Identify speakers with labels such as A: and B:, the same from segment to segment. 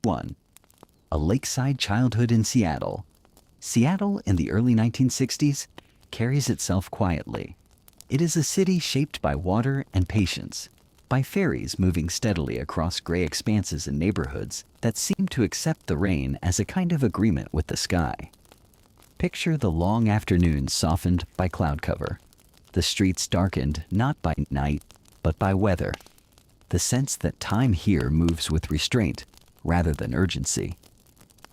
A: 1. A lakeside childhood in Seattle. Seattle in the early 1960s carries itself quietly. It is a city shaped by water and patience, by ferries moving steadily across gray expanses in neighborhoods that seem to accept the rain as a kind of agreement with the sky. Picture the long afternoons softened by cloud cover, the streets darkened not by night but by weather, the sense that time here moves with restraint rather than urgency.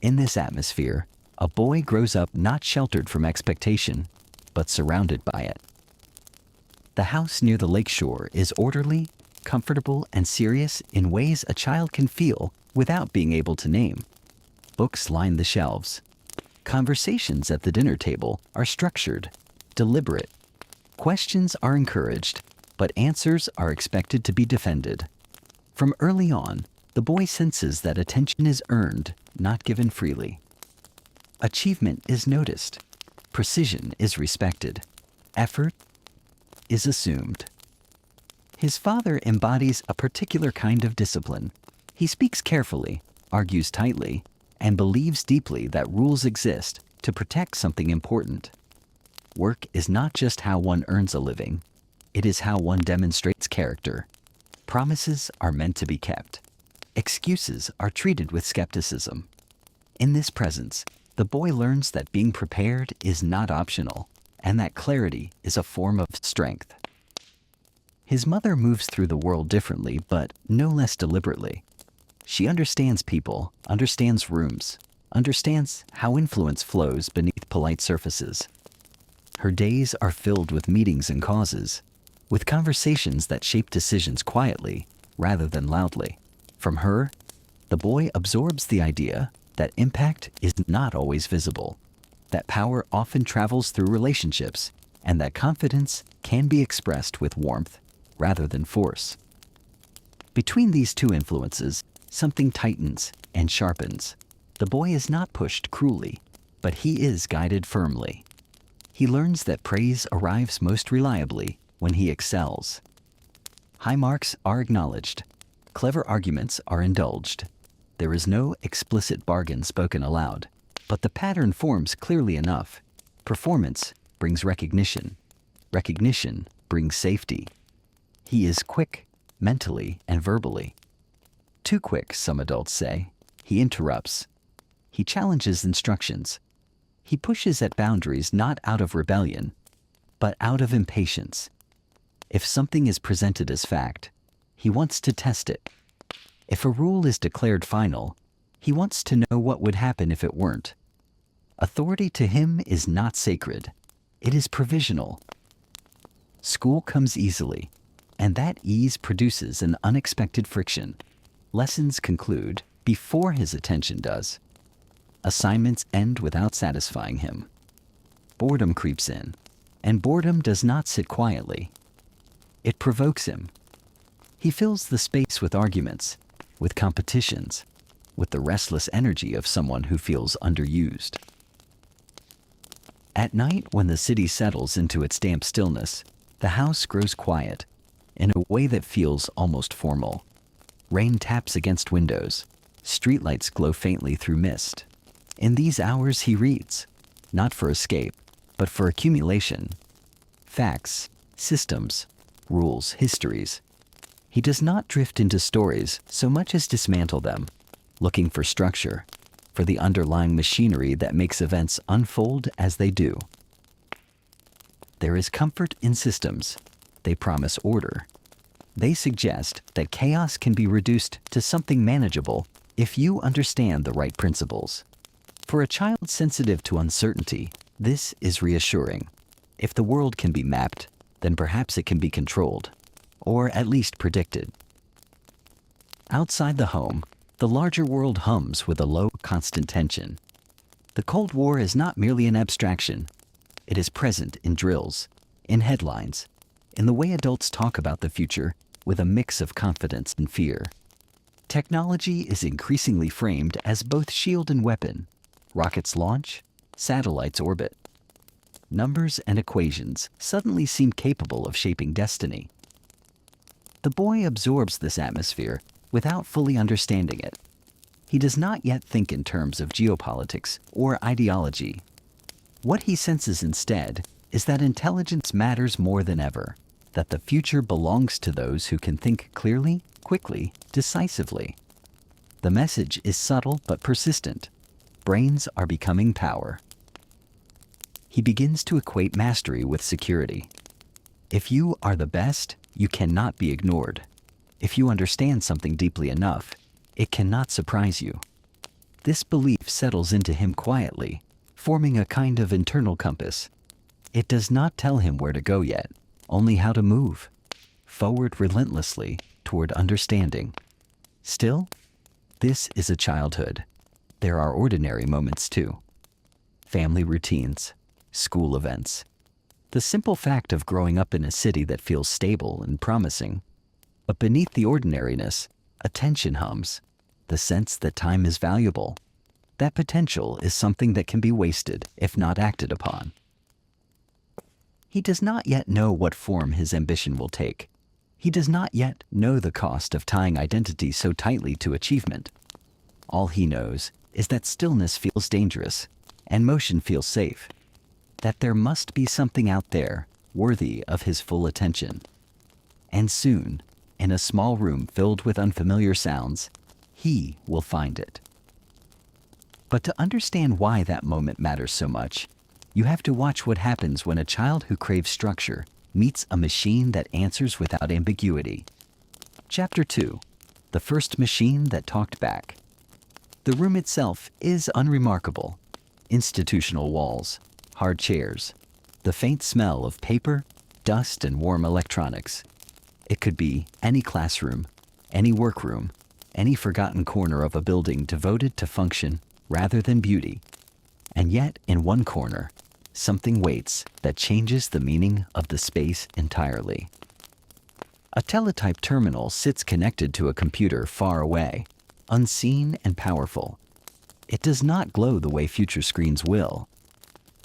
A: In this atmosphere, a boy grows up not sheltered from expectation, but surrounded by it. The house near the lakeshore is orderly, comfortable, and serious in ways a child can feel without being able to name. Books line the shelves. Conversations at the dinner table are structured, deliberate. Questions are encouraged, but answers are expected to be defended. From early on, the boy senses that attention is earned, not given freely. Achievement is noticed. Precision is respected. Effort is assumed. His father embodies a particular kind of discipline. He speaks carefully, argues tightly, and believes deeply that rules exist to protect something important. Work is not just how one earns a living, it is how one demonstrates character. Promises are meant to be kept. Excuses are treated with skepticism. In this presence, the boy learns that being prepared is not optional, and that clarity is a form of strength. His mother moves through the world differently, but no less deliberately. She understands people, understands rooms, understands how influence flows beneath polite surfaces. Her days are filled with meetings and causes, with conversations that shape decisions quietly rather than loudly. From her, the boy absorbs the idea that impact is not always visible, that power often travels through relationships, and that confidence can be expressed with warmth rather than force. Between these two influences, something tightens and sharpens. The boy is not pushed cruelly, but he is guided firmly. He learns that praise arrives most reliably when he excels. High marks are acknowledged. Clever arguments are indulged. There is no explicit bargain spoken aloud, but the pattern forms clearly enough. Performance brings recognition. Recognition brings safety. He is quick, mentally and verbally. Too quick, some adults say. He interrupts. He challenges instructions. He pushes at boundaries not out of rebellion, but out of impatience. If something is presented as fact, he wants to test it. If a rule is declared final, he wants to know what would happen if it weren't. Authority to him is not sacred. It is provisional. School comes easily, and that ease produces an unexpected friction. Lessons conclude before his attention does. Assignments end without satisfying him. Boredom creeps in, and boredom does not sit quietly. It provokes him. He fills the space with arguments, with competitions, with the restless energy of someone who feels underused. At night, when the city settles into its damp stillness, the house grows quiet, in a way that feels almost formal. Rain taps against windows. Streetlights glow faintly through mist. In these hours he reads, not for escape, but for accumulation. Facts, systems, rules, histories. He does not drift into stories so much as dismantle them, looking for structure, for the underlying machinery that makes events unfold as they do. There is comfort in systems. They promise order. They suggest that chaos can be reduced to something manageable if you understand the right principles. For a child sensitive to uncertainty, this is reassuring. If the world can be mapped, then perhaps it can be controlled, or at least predicted. Outside the home, the larger world hums with a low, constant tension. The Cold War is not merely an abstraction. It is present in drills, in headlines, in the way adults talk about the future with a mix of confidence and fear. Technology is increasingly framed as both shield and weapon. Rockets launch, satellites orbit. Numbers and equations suddenly seem capable of shaping destiny. The boy absorbs this atmosphere without fully understanding it. He does not yet think in terms of geopolitics or ideology. What he senses instead is that intelligence matters more than ever, that the future belongs to those who can think clearly, quickly, decisively. The message is subtle but persistent. Brains are becoming power. He begins to equate mastery with security. If you are the best, you cannot be ignored. If you understand something deeply enough, it cannot surprise you. This belief settles into him quietly, forming a kind of internal compass. It does not tell him where to go yet, only how to move forward relentlessly toward understanding. Still, this is a childhood. There are ordinary moments too. Family routines, school events. The simple fact of growing up in a city that feels stable and promising. But beneath the ordinariness, a tension hums, the sense that time is valuable. That potential is something that can be wasted if not acted upon. He does not yet know what form his ambition will take. He does not yet know the cost of tying identity so tightly to achievement. All he knows is that stillness feels dangerous and motion feels safe, that there must be something out there worthy of his full attention. And soon, in a small room filled with unfamiliar sounds, he will find it. But to understand why that moment matters so much, you have to watch what happens when a child who craves structure meets a machine that answers without ambiguity. Chapter 2. The first machine that talked back. The room itself is unremarkable. Institutional walls, hard chairs, the faint smell of paper, dust, and warm electronics. It could be any classroom, any workroom, any forgotten corner of a building devoted to function rather than beauty. And yet, in one corner, something waits that changes the meaning of the space entirely. A teletype terminal sits connected to a computer far away, unseen and powerful. It does not glow the way future screens will.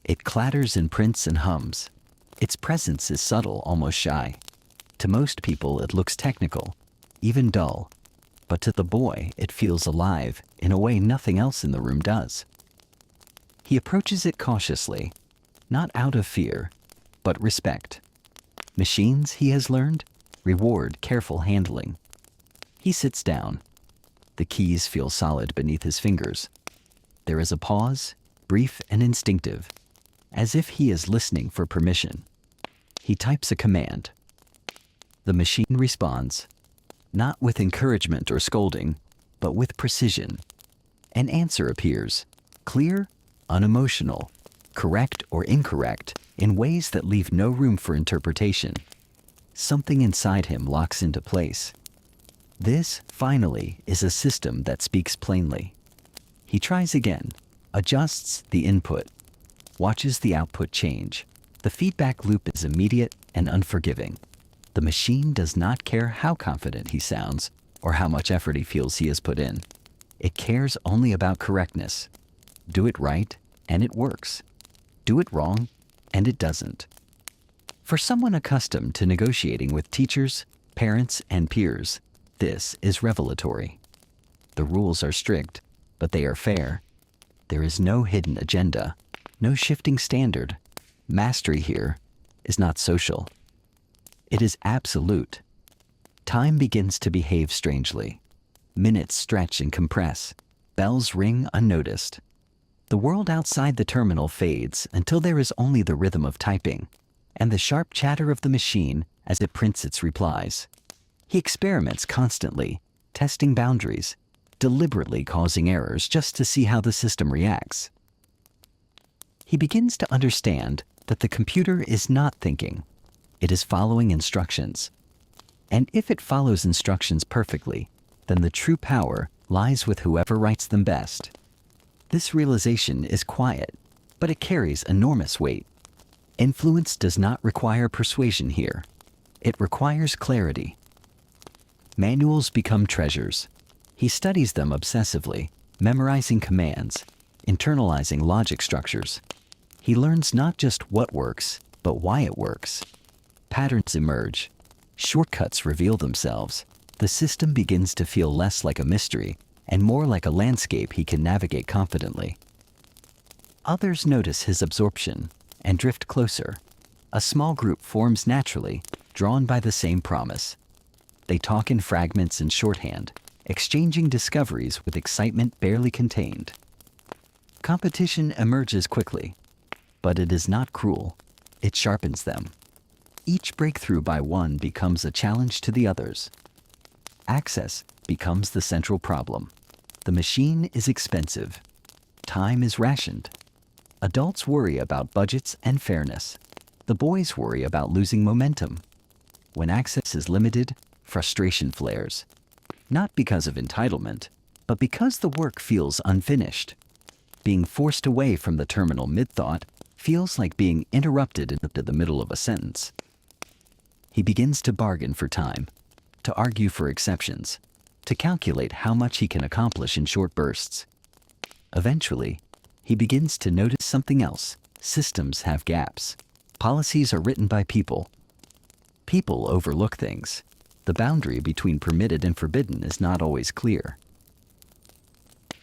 A: It clatters and prints and hums. Its presence is subtle, almost shy. To most people, it looks technical, even dull. But to the boy, it feels alive in a way nothing else in the room does. He approaches it cautiously, not out of fear, but respect. Machines, he has learned, reward careful handling. He sits down. The keys feel solid beneath his fingers. There is a pause, brief and instinctive, as if he is listening for permission. He types a command. The machine responds, not with encouragement or scolding, but with precision. An answer appears, clear, unemotional, correct or incorrect, in ways that leave no room for interpretation. Something inside him locks into place. This, finally, is a system that speaks plainly. He tries again, adjusts the input, watches the output change. The feedback loop is immediate and unforgiving. The machine does not care how confident he sounds or how much effort he feels he has put in. It cares only about correctness. Do it right, and it works. Do it wrong, and it doesn't. For someone accustomed to negotiating with teachers, parents, and peers, this is revelatory. The rules are strict, but they are fair. There is no hidden agenda, no shifting standard. Mastery here is not social. It is absolute. Time begins to behave strangely. Minutes stretch and compress. Bells ring unnoticed. The world outside the terminal fades until there is only the rhythm of typing and the sharp chatter of the machine as it prints its replies. He experiments constantly, testing boundaries, deliberately causing errors just to see how the system reacts. He begins to understand that the computer is not thinking. It is following instructions. And if it follows instructions perfectly, then the true power lies with whoever writes them best. This realization is quiet, but it carries enormous weight. Influence does not require persuasion here. It requires clarity. Manuals become treasures. He studies them obsessively, memorizing commands, internalizing logic structures. He learns not just what works, but why it works. Patterns emerge. Shortcuts reveal themselves. The system begins to feel less like a mystery and more like a landscape he can navigate confidently. Others notice his absorption and drift closer. A small group forms naturally, drawn by the same promise. They talk in fragments and shorthand, exchanging discoveries with excitement barely contained. Competition emerges quickly, but it is not cruel. It sharpens them. Each breakthrough by one becomes a challenge to the others. Access becomes the central problem. The machine is expensive. Time is rationed. Adults worry about budgets and fairness. The boys worry about losing momentum. When access is limited, frustration flares. Not because of entitlement, but because the work feels unfinished. Being forced away from the terminal mid-thought feels like being interrupted into the middle of a sentence. He begins to bargain for time, to argue for exceptions, to calculate how much he can accomplish in short bursts. Eventually, he begins to notice something else. Systems have gaps. Policies are written by people. People overlook things. The boundary between permitted and forbidden is not always clear.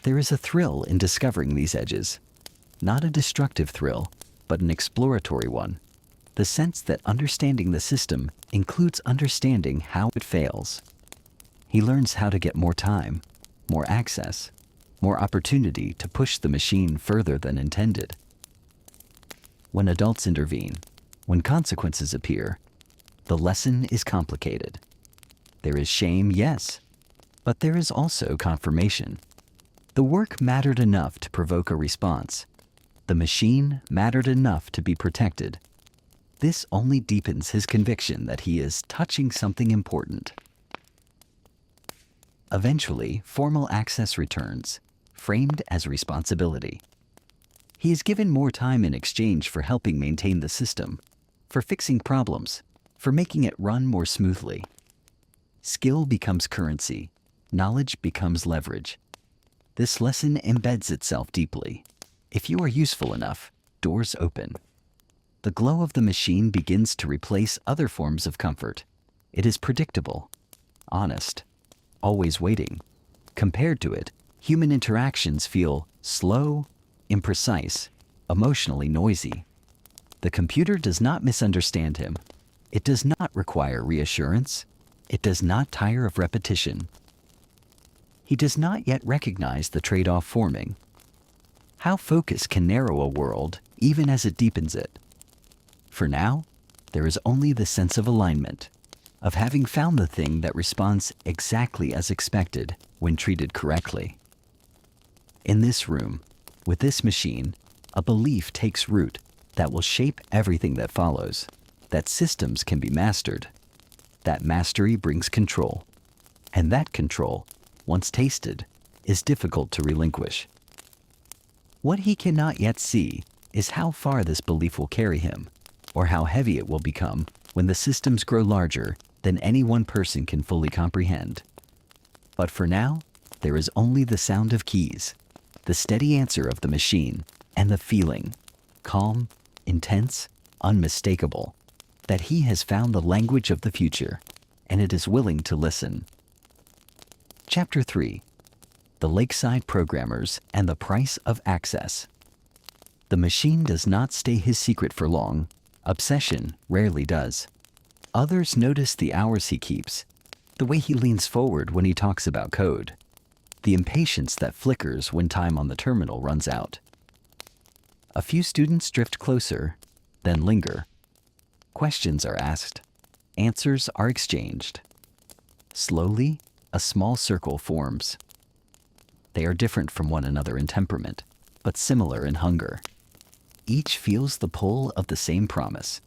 A: There is a thrill in discovering these edges. Not a destructive thrill, but an exploratory one. The sense that understanding the system includes understanding how it fails. He learns how to get more time, more access, more opportunity to push the machine further than intended. When adults intervene, when consequences appear, the lesson is complicated. There is shame, yes, but there is also confirmation. The work mattered enough to provoke a response. The machine mattered enough to be protected. This only deepens his conviction that he is touching something important. Eventually, formal access returns, framed as responsibility. He is given more time in exchange for helping maintain the system, for fixing problems, for making it run more smoothly. Skill becomes currency. Knowledge becomes leverage. This lesson embeds itself deeply. If you are useful enough, doors open. The glow of the machine begins to replace other forms of comfort. It is predictable, honest, always waiting. Compared to it, human interactions feel slow, imprecise, emotionally noisy. The computer does not misunderstand him. It does not require reassurance. It does not tire of repetition. He does not yet recognize the trade-off forming. How focus can narrow a world even as it deepens it. For now, there is only the sense of alignment, of having found the thing that responds exactly as expected when treated correctly. In this room, with this machine, a belief takes root that will shape everything that follows, that systems can be mastered. That mastery brings control, and that control, once tasted, is difficult to relinquish. What he cannot yet see is how far this belief will carry him, or how heavy it will become when the systems grow larger than any one person can fully comprehend. But for now, there is only the sound of keys, the steady answer of the machine, and the feeling, calm, intense, unmistakable, that he has found the language of the future, and it is willing to listen. Chapter 3. The Lakeside Programmers and the Price of Access. The machine does not stay his secret for long. Obsession rarely does. Others notice the hours he keeps, the way he leans forward when he talks about code, the impatience that flickers when time on the terminal runs out. A few students drift closer, then linger. Questions are asked. Answers are exchanged. Slowly, a small circle forms. They are different from one another in temperament, but similar in hunger. Each feels the pull of the same promise,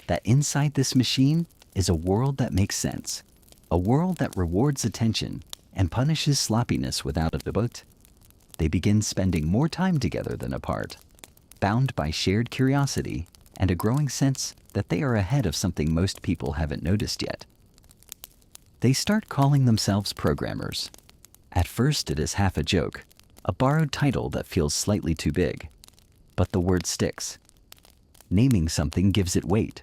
A: that inside this machine is a world that makes sense, a world that rewards attention and punishes sloppiness without a debate. They begin spending more time together than apart, bound by shared curiosity and a growing sense that they are ahead of something most people haven't noticed yet. They start calling themselves programmers. At first it is half a joke, a borrowed title that feels slightly too big. But the word sticks. Naming something gives it weight.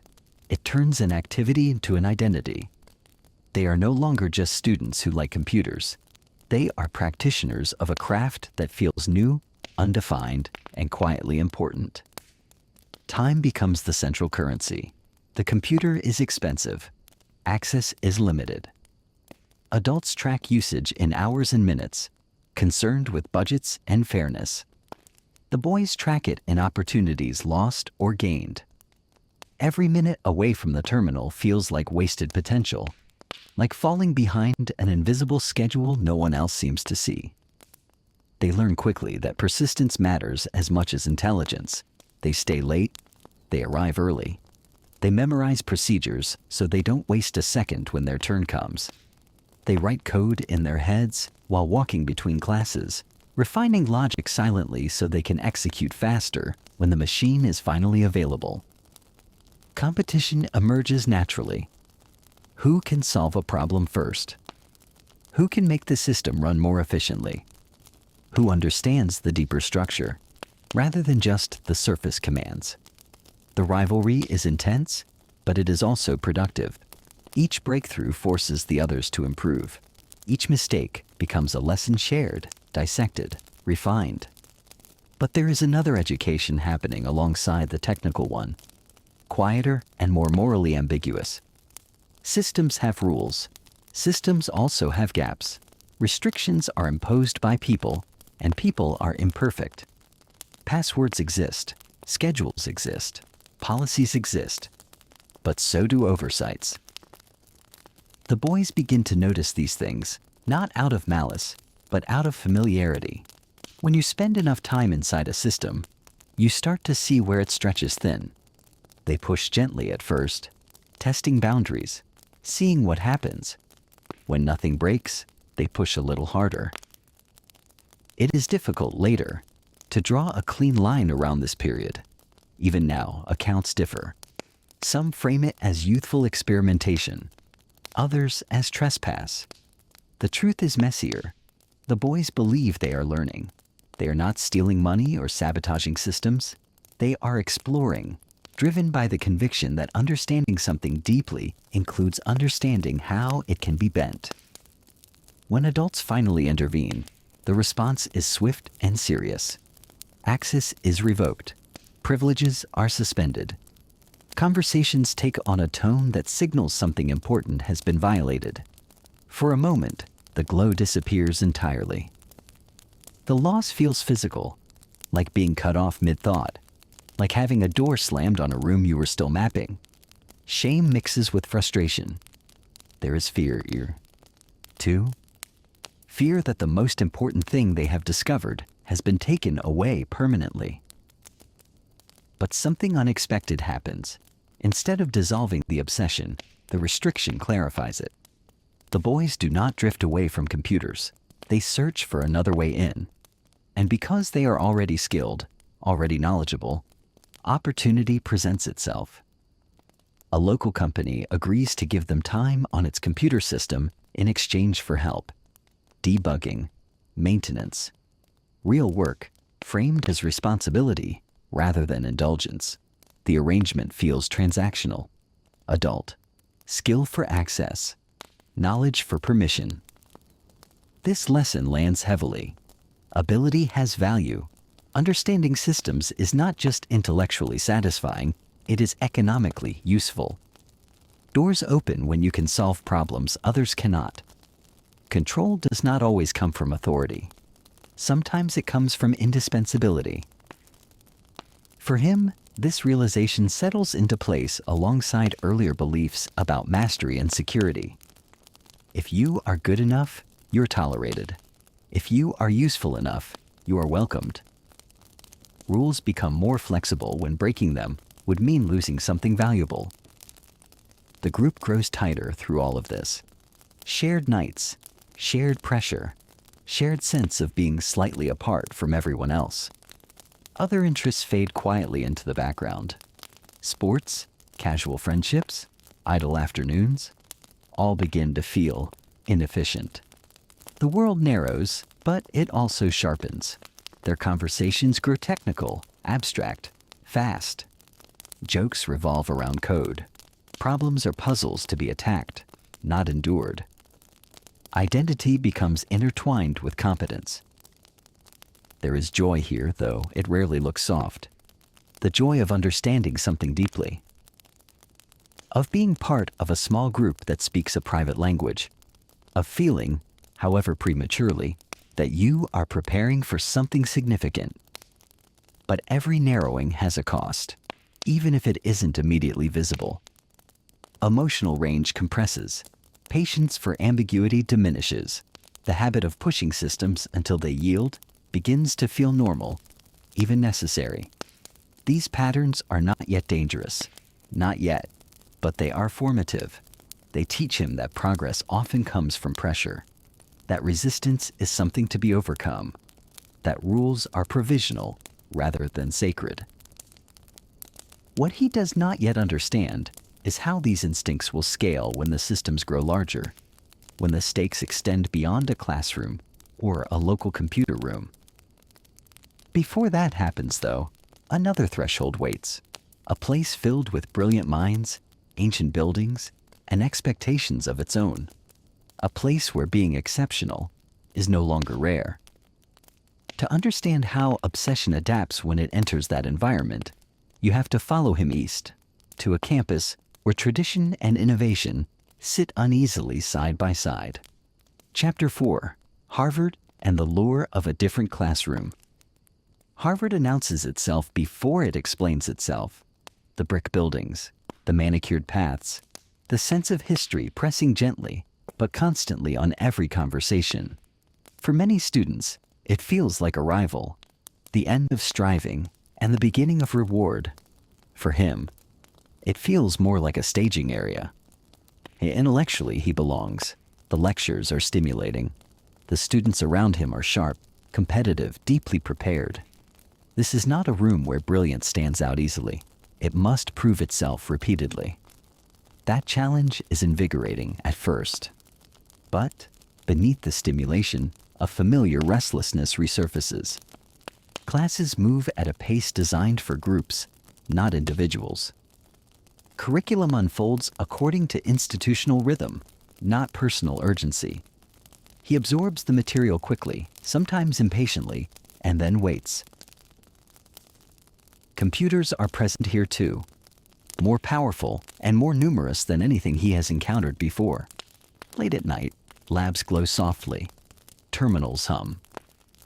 A: It turns an activity into an identity. They are no longer just students who like computers. They are practitioners of a craft that feels new, undefined, and quietly important. Time becomes the central currency. The computer is expensive. Access is limited. Adults track usage in hours and minutes, concerned with budgets and fairness. The boys track it in opportunities lost or gained. Every minute away from the terminal feels like wasted potential, like falling behind an invisible schedule no one else seems to see. They learn quickly that persistence matters as much as intelligence. They stay late, they arrive early. They memorize procedures so they don't waste a second when their turn comes. They write code in their heads while walking between classes, refining logic silently so they can execute faster when the machine is finally available. Competition emerges naturally. Who can solve a problem first? Who can make the system run more efficiently? Who understands the deeper structure, rather than just the surface commands? The rivalry is intense, but it is also productive. Each breakthrough forces the others to improve. Each mistake becomes a lesson shared, dissected, refined. But there is another education happening alongside the technical one, quieter and more morally ambiguous. Systems have rules. Systems also have gaps. Restrictions are imposed by people, and people are imperfect. Passwords exist, schedules exist, policies exist, but so do oversights. The boys begin to notice these things, not out of malice, but out of familiarity. When you spend enough time inside a system, you start to see where it stretches thin. They push gently at first, testing boundaries, seeing what happens. When nothing breaks, they push a little harder. It is difficult later to draw a clean line around this period. Even now, accounts differ. Some frame it as youthful experimentation, others as trespass. The truth is messier. The boys believe they are learning. They are not stealing money or sabotaging systems. They are exploring, driven by the conviction that understanding something deeply includes understanding how it can be bent. When adults finally intervene, the response is swift and serious. Access is revoked. Privileges are suspended. Conversations take on a tone that signals something important has been violated. For a moment, the glow disappears entirely. The loss feels physical, like being cut off mid-thought, like having a door slammed on a room you were still mapping. Shame mixes with frustration. There is fear here, too. Fear that the most important thing they have discovered has been taken away permanently. But something unexpected happens. Instead of dissolving the obsession, the restriction clarifies it. The boys do not drift away from computers. They search for another way in. And because they are already skilled, already knowledgeable, opportunity presents itself. A local company agrees to give them time on its computer system in exchange for help. Debugging, maintenance, real work, framed as responsibility rather than indulgence. The arrangement feels transactional, adult, skill for access, knowledge for permission. This lesson lands heavily. Ability has value. Understanding systems is not just intellectually satisfying, it is economically useful. Doors open when you can solve problems others cannot. Control does not always come from authority. Sometimes it comes from indispensability. For him, this realization settles into place alongside earlier beliefs about mastery and security. If you are good enough, you're tolerated. If you are useful enough, you are welcomed. Rules become more flexible when breaking them would mean losing something valuable. The group grows tighter through all of this. Shared nights, shared pressure, shared sense of being slightly apart from everyone else. Other interests fade quietly into the background. Sports, casual friendships, idle afternoons, all begin to feel inefficient. The world narrows, but it also sharpens. Their conversations grow technical, abstract, fast. Jokes revolve around code. Problems are puzzles to be attacked, not endured. Identity becomes intertwined with competence. There is joy here, though it rarely looks soft. The joy of understanding something deeply. Of being part of a small group that speaks a private language. Of feeling, however prematurely, that you are preparing for something significant. But every narrowing has a cost, even if it isn't immediately visible. Emotional range compresses. Patience for ambiguity diminishes. The habit of pushing systems until they yield begins to feel normal, even necessary. These patterns are not yet dangerous. Not yet. But they are formative. They teach him that progress often comes from pressure. That resistance is something to be overcome. That rules are provisional rather than sacred. What he does not yet understand is how these instincts will scale when the systems grow larger, when the stakes extend beyond a classroom or a local computer room. Before that happens, though, another threshold waits, a place filled with brilliant minds, ancient buildings, and expectations of its own, a place where being exceptional is no longer rare. To understand how obsession adapts when it enters that environment, you have to follow him east, to a campus where tradition and innovation sit uneasily side by side. Chapter 4: Harvard and the Lure of a Different Classroom. Harvard announces itself before it explains itself. The brick buildings, the manicured paths, the sense of history pressing gently but constantly on every conversation. For many students, it feels like arrival, the end of striving and the beginning of reward. For him, it feels more like a staging area. Intellectually, he belongs. The lectures are stimulating. The students around him are sharp, competitive, deeply prepared. This is not a room where brilliance stands out easily. It must prove itself repeatedly. That challenge is invigorating at first. But beneath the stimulation, a familiar restlessness resurfaces. Classes move at a pace designed for groups, not individuals. Curriculum unfolds according to institutional rhythm, not personal urgency. He absorbs the material quickly, sometimes impatiently, and then waits. Computers are present here too, more powerful and more numerous than anything he has encountered before. Late at night, labs glow softly. Terminals hum.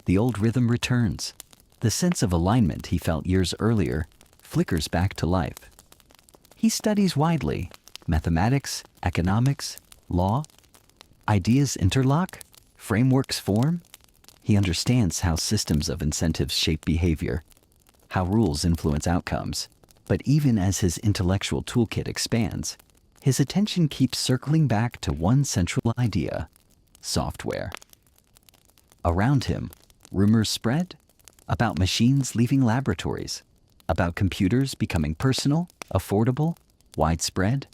A: The old rhythm returns. The sense of alignment he felt years earlier flickers back to life. He studies widely: mathematics, economics, law. Ideas interlock, frameworks form. He understands how systems of incentives shape behavior, how rules influence outcomes. But even as his intellectual toolkit expands, his attention keeps circling back to one central idea: software. Around him, rumors spread about machines leaving laboratories, about computers becoming personal, affordable, widespread,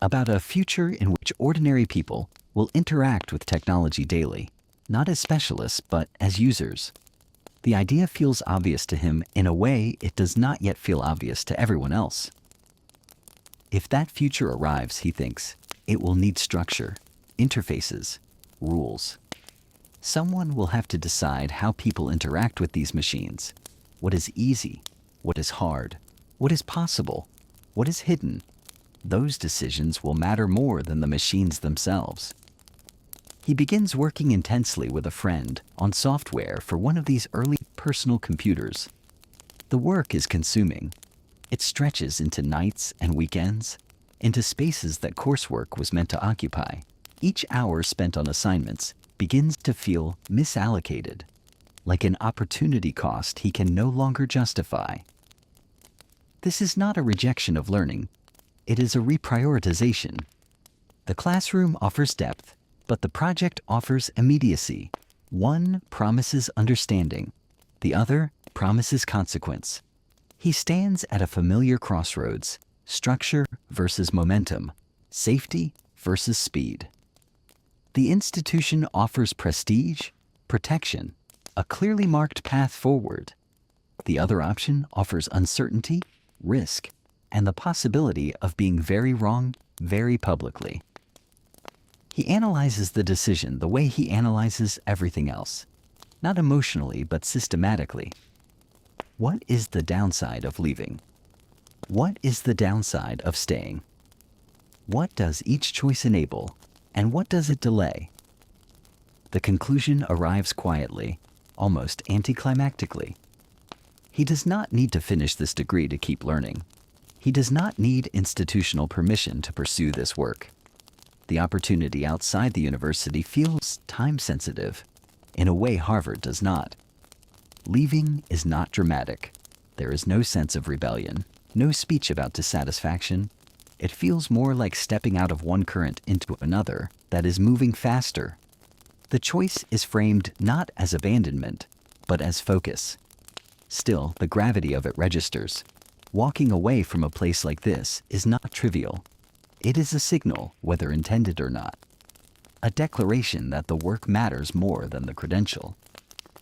A: about a future in which ordinary people will interact with technology daily, not as specialists but as users. The idea feels obvious to him in a way it does not yet feel obvious to everyone else. If that future arrives, he thinks, it will need structure, interfaces, rules. Someone will have to decide how people interact with these machines. What is easy? What is hard? What is possible? What is hidden? Those decisions will matter more than the machines themselves. He begins working intensely with a friend on software for one of these early personal computers. The work is consuming. It stretches into nights and weekends, into spaces that coursework was meant to occupy. Each hour spent on assignments begins to feel misallocated, like an opportunity cost he can no longer justify. This is not a rejection of learning. It is a reprioritization. The classroom offers depth, but the project offers immediacy. One promises understanding. The other promises consequence. He stands at a familiar crossroads: structure versus momentum, safety versus speed. The institution offers prestige, protection, a clearly marked path forward. The other option offers uncertainty, risk, and the possibility of being very wrong very publicly. He analyzes the decision the way he analyzes everything else, not emotionally but systematically. What is the downside of leaving? What is the downside of staying? What does each choice enable, and what does it delay? The conclusion arrives quietly, almost anticlimactically. He does not need to finish this degree to keep learning. He does not need institutional permission to pursue this work. The opportunity outside the university feels time-sensitive, in a way Harvard does not. Leaving is not dramatic. There is no sense of rebellion, no speech about dissatisfaction. It feels more like stepping out of one current into another that is moving faster. The choice is framed not as abandonment, but as focus. Still, the gravity of it registers. Walking away from a place like this is not trivial. It is a signal, whether intended or not. A declaration that the work matters more than the credential.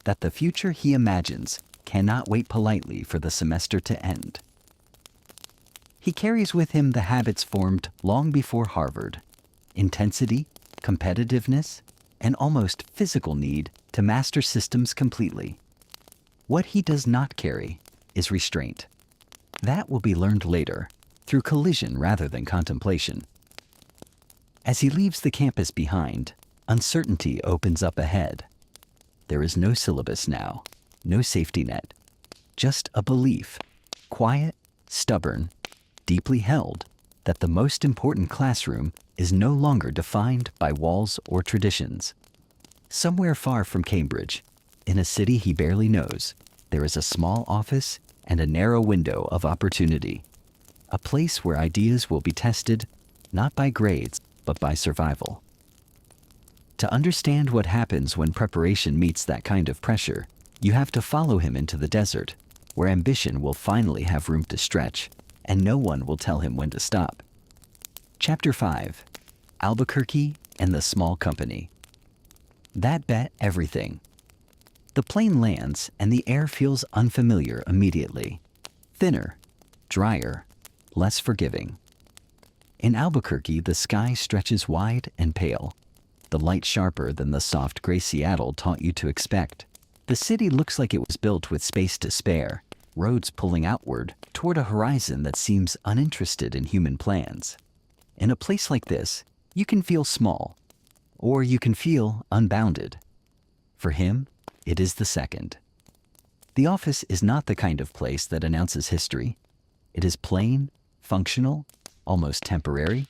A: That the future he imagines cannot wait politely for the semester to end. He carries with him the habits formed long before Harvard: intensity, competitiveness, and almost physical need to master systems completely. What he does not carry is restraint. That will be learned later, through collision rather than contemplation. As he leaves the campus behind, uncertainty opens up ahead. There is no syllabus now, no safety net, just a belief, quiet, stubborn, deeply held, that the most important classroom is no longer defined by walls or traditions. Somewhere far from Cambridge, in a city he barely knows, there is a small office and a narrow window of opportunity. A place where ideas will be tested, not by grades, but by survival. To understand what happens when preparation meets that kind of pressure, you have to follow him into the desert, where ambition will finally have room to stretch, and no one will tell him when to stop. Chapter 5. Albuquerque and the Small Company. That bet everything. The plane lands and the air feels unfamiliar immediately. Thinner, drier, less forgiving. In Albuquerque, the sky stretches wide and pale, the light sharper than the soft gray Seattle taught you to expect. The city looks like it was built with space to spare, roads pulling outward toward a horizon that seems uninterested in human plans. In a place like this, you can feel small, or you can feel unbounded. For him, it is the second. The office is not the kind of place that announces history. It is plain, functional, almost temporary.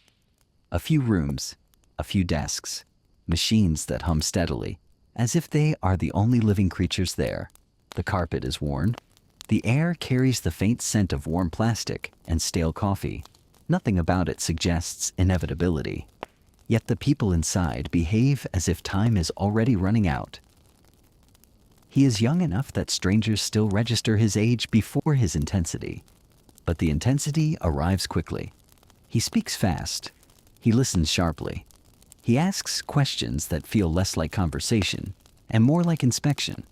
A: A few rooms, a few desks, machines that hum steadily, as if they are the only living creatures there. The carpet is worn. The air carries the faint scent of warm plastic and stale coffee. Nothing about it suggests inevitability. Yet the people inside behave as if time is already running out. He is young enough that strangers still register his age before his intensity. But the intensity arrives quickly. He speaks fast. He listens sharply. He asks questions that feel less like conversation and more like inspection.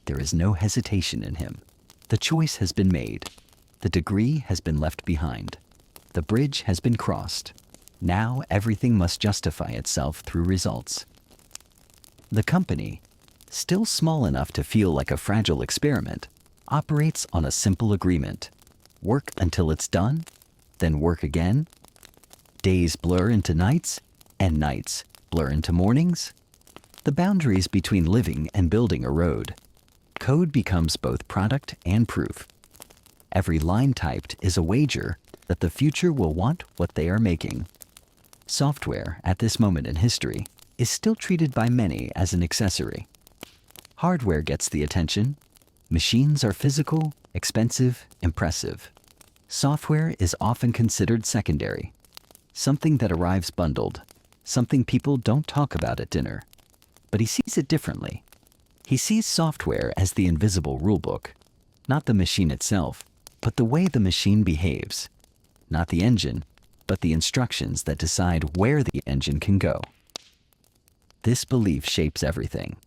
A: There is no hesitation in him. The choice has been made. The degree has been left behind. The bridge has been crossed. Now everything must justify itself through results. The company, still small enough to feel like a fragile experiment, operates on a simple agreement. Work until it's done, then work again. Days blur into nights, and nights blur into mornings. The boundaries between living and building erode. Code becomes both product and proof. Every line typed is a wager that the future will want what they are making. Software, at this moment in history, is still treated by many as an accessory. Hardware gets the attention. Machines are physical, expensive, impressive. Software is often considered secondary, something that arrives bundled, something people don't talk about at dinner. But he sees it differently. He sees software as the invisible rulebook, not the machine itself, but the way the machine behaves. Not the engine, but the instructions that decide where the engine can go. This belief shapes everything.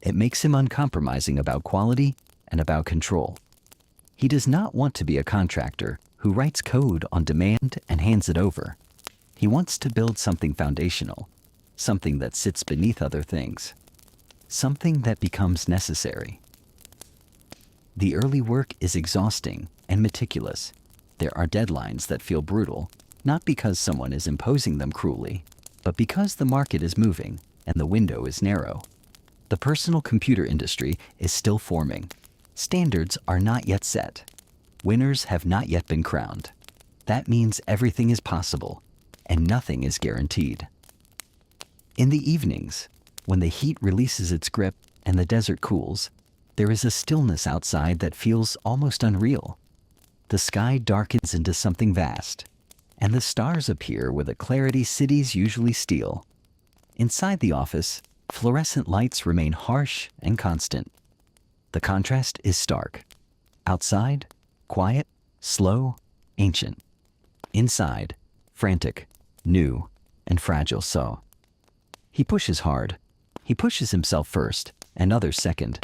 A: It makes him uncompromising about quality and about control. He does not want to be a contractor who writes code on demand and hands it over. He wants to build something foundational, something that sits beneath other things, something that becomes necessary. The early work is exhausting and meticulous. There are deadlines that feel brutal, not because someone is imposing them cruelly, but because the market is moving and the window is narrow. The personal computer industry is still forming. Standards are not yet set. Winners have not yet been crowned. That means everything is possible, and nothing is guaranteed. In the evenings, when the heat releases its grip and the desert cools, there is a stillness outside that feels almost unreal. The sky darkens into something vast, and the stars appear with a clarity cities usually steal. Inside the office, fluorescent lights remain harsh and constant. The contrast is stark. Outside, quiet, slow, ancient. Inside, frantic, new, and fragile so. He pushes hard. He pushes himself first, and others second.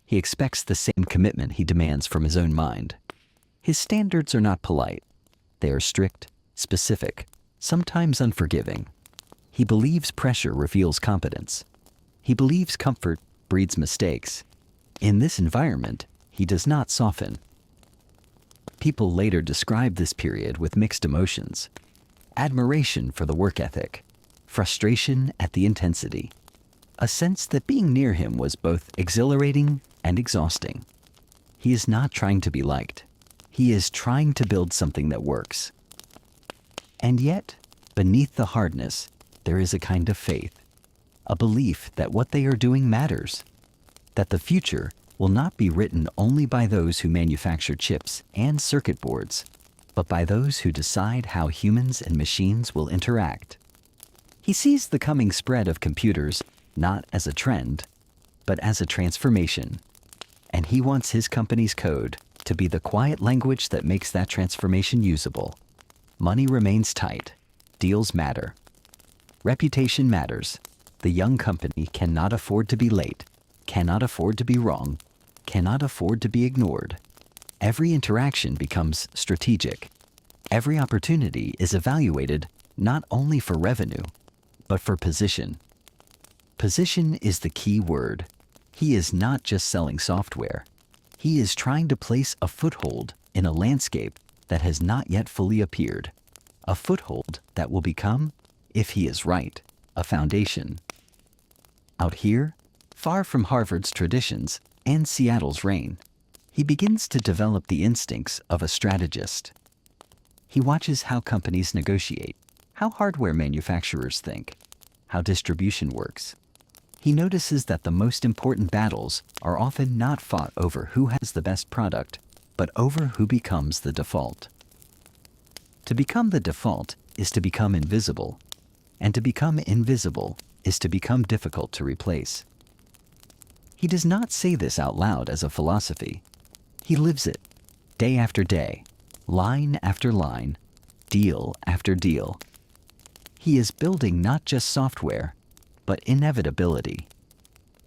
A: He expects the same commitment he demands from his own mind. His standards are not polite. They are strict, specific, sometimes unforgiving. He believes pressure reveals competence. He believes comfort breeds mistakes. In this environment, he does not soften. People later describe this period with mixed emotions: admiration for the work ethic, frustration at the intensity, a sense that being near him was both exhilarating and exhausting. He is not trying to be liked. He is trying to build something that works. And yet, beneath the hardness, there is a kind of faith, a belief that what they are doing matters, that the future will not be written only by those who manufacture chips and circuit boards, but by those who decide how humans and machines will interact. He sees the coming spread of computers not as a trend, but as a transformation, and he wants his company's code to be the quiet language that makes that transformation usable. Money remains tight. Deals matter. Reputation matters. The young company cannot afford to be late, cannot afford to be wrong, cannot afford to be ignored. Every interaction becomes strategic. Every opportunity is evaluated not only for revenue, but for position. Position is the key word. He is not just selling software. He is trying to place a foothold in a landscape that has not yet fully appeared. A foothold that will become, if he is right, a foundation. Out here, far from Harvard's traditions and Seattle's reign, he begins to develop the instincts of a strategist. He watches how companies negotiate, how hardware manufacturers think, how distribution works. He notices that the most important battles are often not fought over who has the best product, but over who becomes the default. To become the default is to become invisible, and to become invisible is to become difficult to replace. He does not say this out loud as a philosophy. He lives it, day after day, line after line, deal after deal. He is building not just software, but inevitability.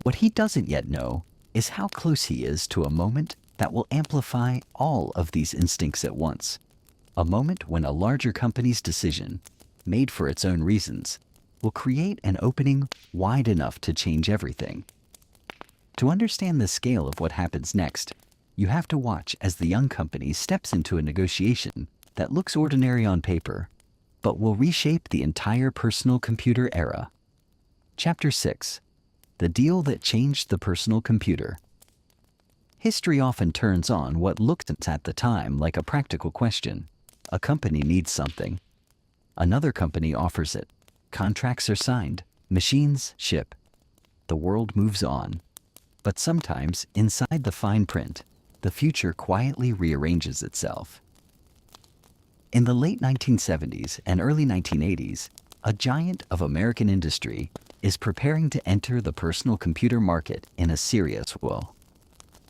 A: What he doesn't yet know is how close he is to a moment that will amplify all of these instincts at once. A moment when a larger company's decision, made for its own reasons, will create an opening wide enough to change everything. To understand the scale of what happens next, you have to watch as the young company steps into a negotiation that looks ordinary on paper, but will reshape the entire personal computer era. Chapter 6: The Deal That Changed the Personal Computer. History often turns on what looked at the time like a practical question. A company needs something. Another company offers it. Contracts are signed. Machines ship. The world moves on. But sometimes, inside the fine print, the future quietly rearranges itself. In the late 1970s and early 1980s, a giant of American industry is preparing to enter the personal computer market in a serious way.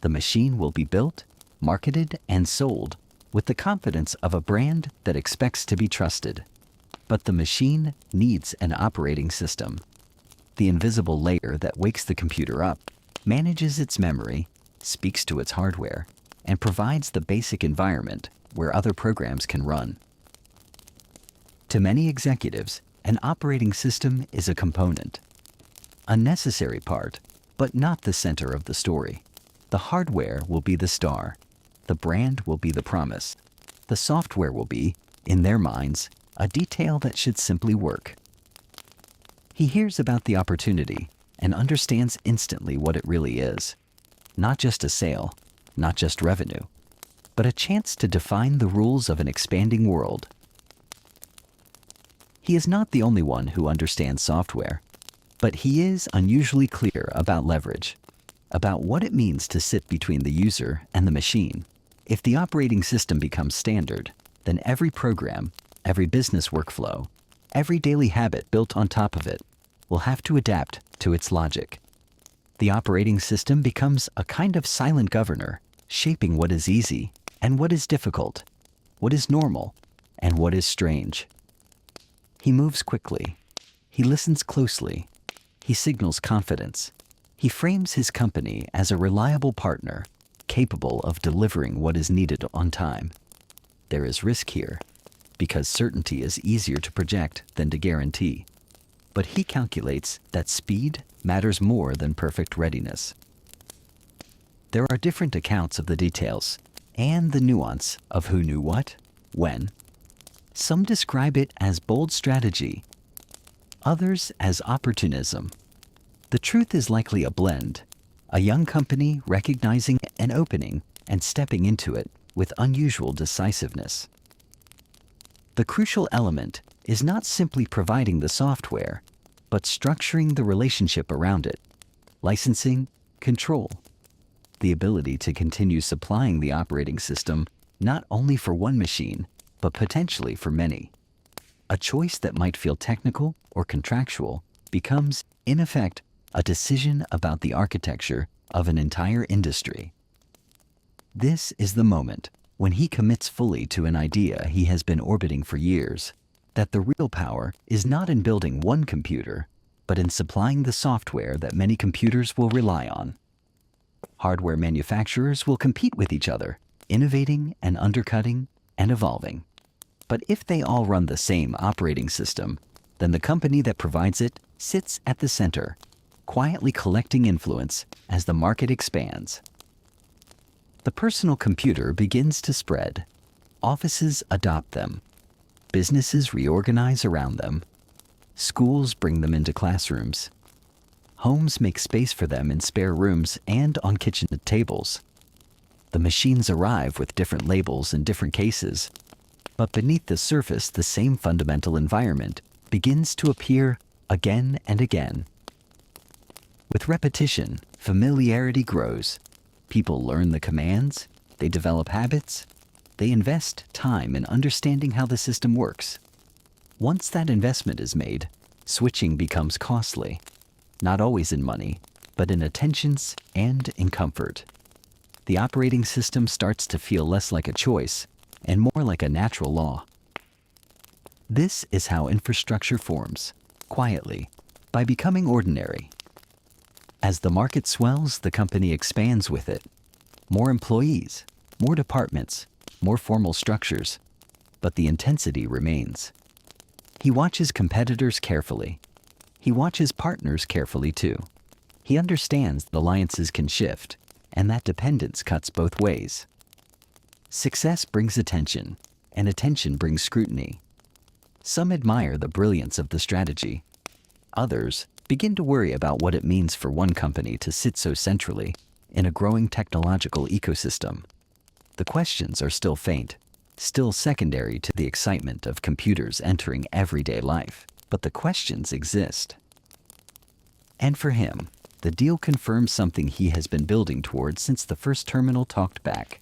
A: The machine will be built, marketed, and sold with the confidence of a brand that expects to be trusted. But the machine needs an operating system. The invisible layer that wakes the computer up, manages its memory, speaks to its hardware, and provides the basic environment where other programs can run. To many executives, An operating system is a component, a necessary part, but not the center of the story. The hardware will be the star. The brand will be the promise. The software will be, in their minds, a detail that should simply work. He hears about the opportunity and understands instantly what it really is. Not just a sale, not just revenue, but a chance to define the rules of an expanding world. He is not the only one who understands software, but he is unusually clear about leverage, about what it means to sit between the user and the machine. If the operating system becomes standard, then every program, every business workflow, every daily habit built on top of it will have to adapt to its logic. The operating system becomes a kind of silent governor, shaping what is easy and what is difficult, what is normal and what is strange. He moves quickly. He listens closely. He signals confidence. He frames his company as a reliable partner, capable of delivering what is needed on time. There is risk here, because certainty is easier to project than to guarantee. But he calculates that speed matters more than perfect readiness. There are different accounts of the details and the nuance of who knew what, when. Some describe it as bold strategy, others as opportunism. The truth is likely a blend, a young company recognizing an opening and stepping into it with unusual decisiveness. The crucial element is not simply providing the software, but structuring the relationship around it. Licensing, control, the ability to continue supplying the operating system not only for one machine, but potentially for many. A choice that might feel technical or contractual becomes, in effect, a decision about the architecture of an entire industry. This is the moment when he commits fully to an idea he has been orbiting for years, that the real power is not in building one computer, but in supplying the software that many computers will rely on. Hardware manufacturers will compete with each other, innovating and undercutting and evolving. But if they all run the same operating system, then the company that provides it sits at the center, quietly collecting influence as the market expands. The personal computer begins to spread. Offices adopt them. Businesses reorganize around them. Schools bring them into classrooms. Homes make space for them in spare rooms and on kitchen tables. The machines arrive with different labels and different cases, but beneath the surface, the same fundamental environment begins to appear again and again. With repetition, familiarity grows. People learn the commands, they develop habits, they invest time in understanding how the system works. Once that investment is made, switching becomes costly, not always in money, but in attentions and in comfort. The operating system starts to feel less like a choice and more like a natural law. This is how infrastructure forms, quietly, by becoming ordinary. As the market swells, the company expands with it. More employees, more departments, more formal structures, but the intensity remains. He watches competitors carefully. He watches partners carefully too. He understands that alliances can shift, and that dependence cuts both ways. Success brings attention, and attention brings scrutiny. Some admire the brilliance of the strategy. Others begin to worry about what it means for one company to sit so centrally in a growing technological ecosystem. The questions are still faint, still secondary to the excitement of computers entering everyday life, but the questions exist. And for him, the deal confirms something he has been building towards since the first terminal talked back.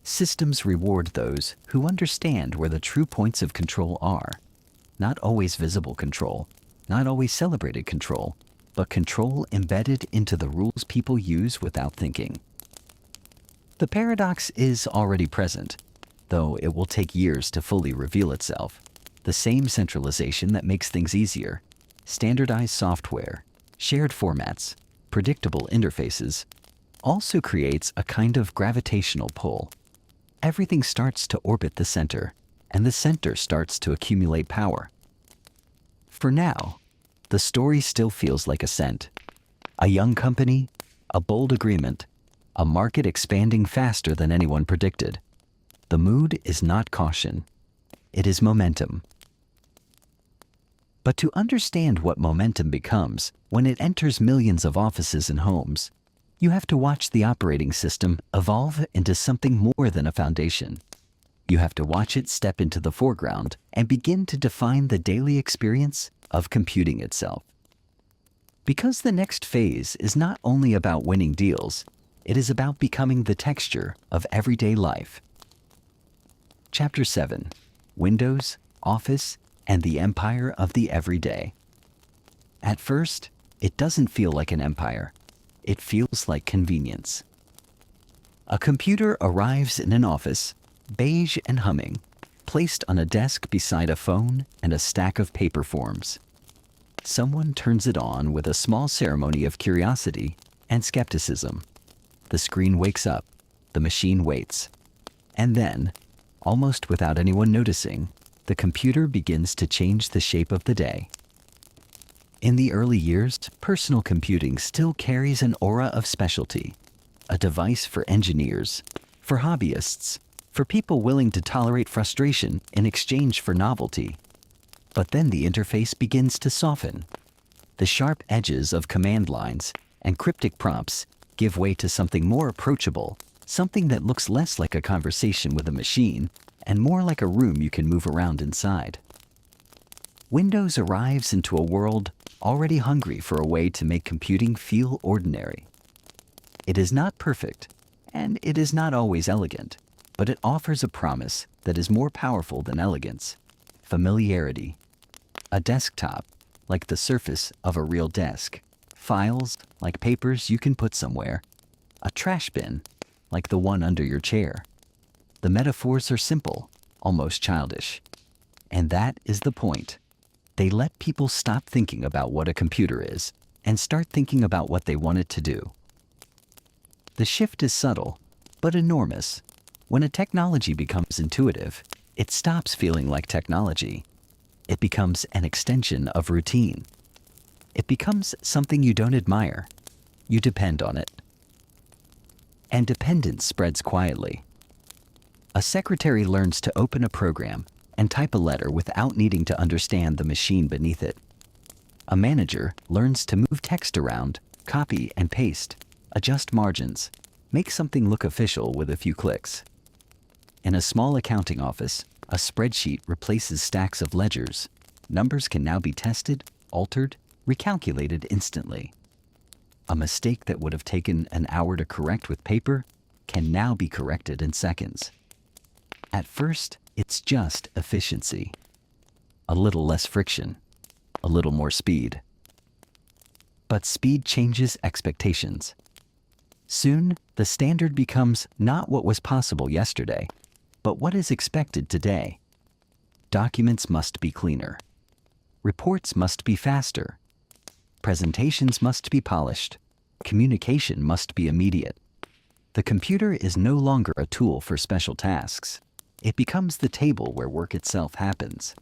A: Systems reward those who understand where the true points of control are. Not always visible control, not always celebrated control, but control embedded into the rules people use without thinking. The paradox is already present, though it will take years to fully reveal itself. The same centralization that makes things easier, standardized software, shared formats, predictable interfaces, also creates a kind of gravitational pull. Everything starts to orbit the center, and the center starts to accumulate power. For now, the story still feels like ascent. A young company, a bold agreement, a market expanding faster than anyone predicted. The mood is not caution. It is momentum. But to understand what momentum becomes when it enters millions of offices and homes, you have to watch the operating system evolve into something more than a foundation. You have to watch it step into the foreground and begin to define the daily experience of computing itself. Because the next phase is not only about winning deals, it is about becoming the texture of everyday life. Chapter 7: Windows, Office, and the Empire of the Everyday. At first, it doesn't feel like an empire. It feels like convenience. A computer arrives in an office, beige and humming, placed on a desk beside a phone and a stack of paper forms. Someone turns it on with a small ceremony of curiosity and skepticism. The screen wakes up, the machine waits, and then, almost without anyone noticing, the computer begins to change the shape of the day. In the early years, personal computing still carries an aura of specialty, a device for engineers, for hobbyists, for people willing to tolerate frustration in exchange for novelty. But then the interface begins to soften. The sharp edges of command lines and cryptic prompts give way to something more approachable, something that looks less like a conversation with a machine and more like a room you can move around inside. Windows arrives into a world already hungry for a way to make computing feel ordinary. It is not perfect, and it is not always elegant, but it offers a promise that is more powerful than elegance: familiarity. A desktop, like the surface of a real desk. Files, like papers you can put somewhere. A trash bin, like the one under your chair. The metaphors are simple, almost childish. And that is the point. They let people stop thinking about what a computer is and start thinking about what they want it to do. The shift is subtle, but enormous. When a technology becomes intuitive, it stops feeling like technology. It becomes an extension of routine. It becomes something you don't admire. You depend on it. And dependence spreads quietly. A secretary learns to open a program and type a letter without needing to understand the machine beneath it. A manager learns to move text around, copy and paste, adjust margins, make something look official with a few clicks. In a small accounting office, a spreadsheet replaces stacks of ledgers. Numbers can now be tested, altered, recalculated instantly. A mistake that would have taken an hour to correct with paper can now be corrected in seconds. At first, it's just efficiency. A little less friction, a little more speed. But speed changes expectations. Soon, the standard becomes not what was possible yesterday, but what is expected today. Documents must be cleaner. Reports must be faster. Presentations must be polished. Communication must be immediate. The computer is no longer a tool for special tasks. It becomes the table where work itself happens.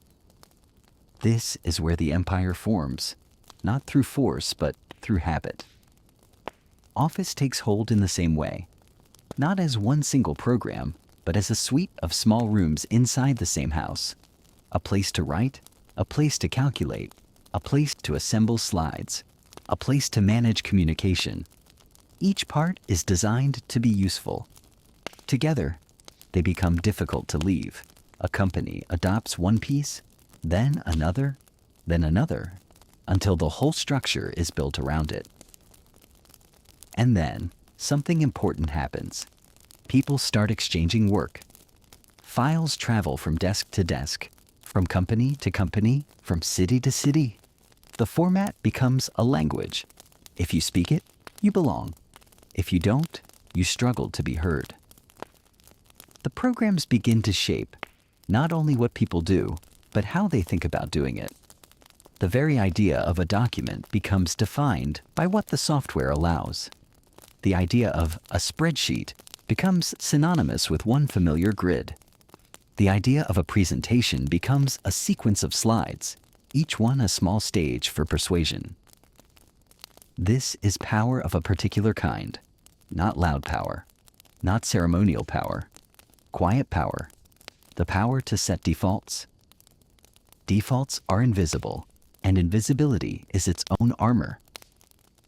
A: This is where the empire forms, not through force, but through habit. Office takes hold in the same way, not as one single program, but as a suite of small rooms inside the same house. A place to write, a place to calculate, a place to assemble slides, a place to manage communication. Each part is designed to be useful. Together, they become difficult to leave. A company adopts one piece, then another, until the whole structure is built around it. And then, something important happens. People start exchanging work. Files travel from desk to desk, from company to company, from city to city. The format becomes a language. If you speak it, you belong. If you don't, you struggle to be heard. The programs begin to shape not only what people do, but how they think about doing it. The very idea of a document becomes defined by what the software allows. The idea of a spreadsheet becomes synonymous with one familiar grid. The idea of a presentation becomes a sequence of slides, each one a small stage for persuasion. This is power of a particular kind, not loud power, not ceremonial power, quiet power, the power to set defaults. Defaults are invisible, and invisibility is its own armor.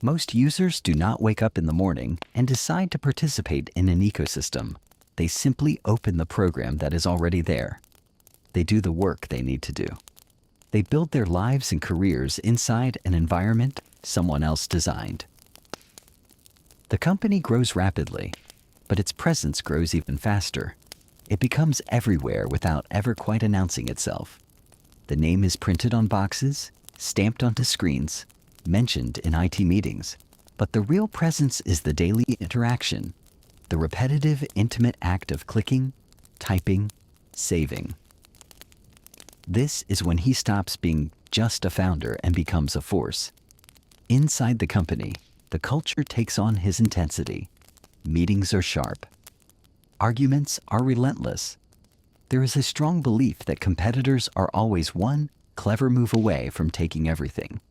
A: Most users do not wake up in the morning and decide to participate in an ecosystem. They simply open the program that is already there. They do the work they need to do. They build their lives and careers inside an environment someone else designed. The company grows rapidly, but its presence grows even faster. It becomes everywhere without ever quite announcing itself. The name is printed on boxes, stamped onto screens, mentioned in IT meetings, but the real presence is the daily interaction, the repetitive, intimate act of clicking, typing, saving. This is when he stops being just a founder and becomes a force. Inside the company, the culture takes on his intensity. Meetings are sharp. Arguments are relentless. There is a strong belief that competitors are always one clever move away from taking everything.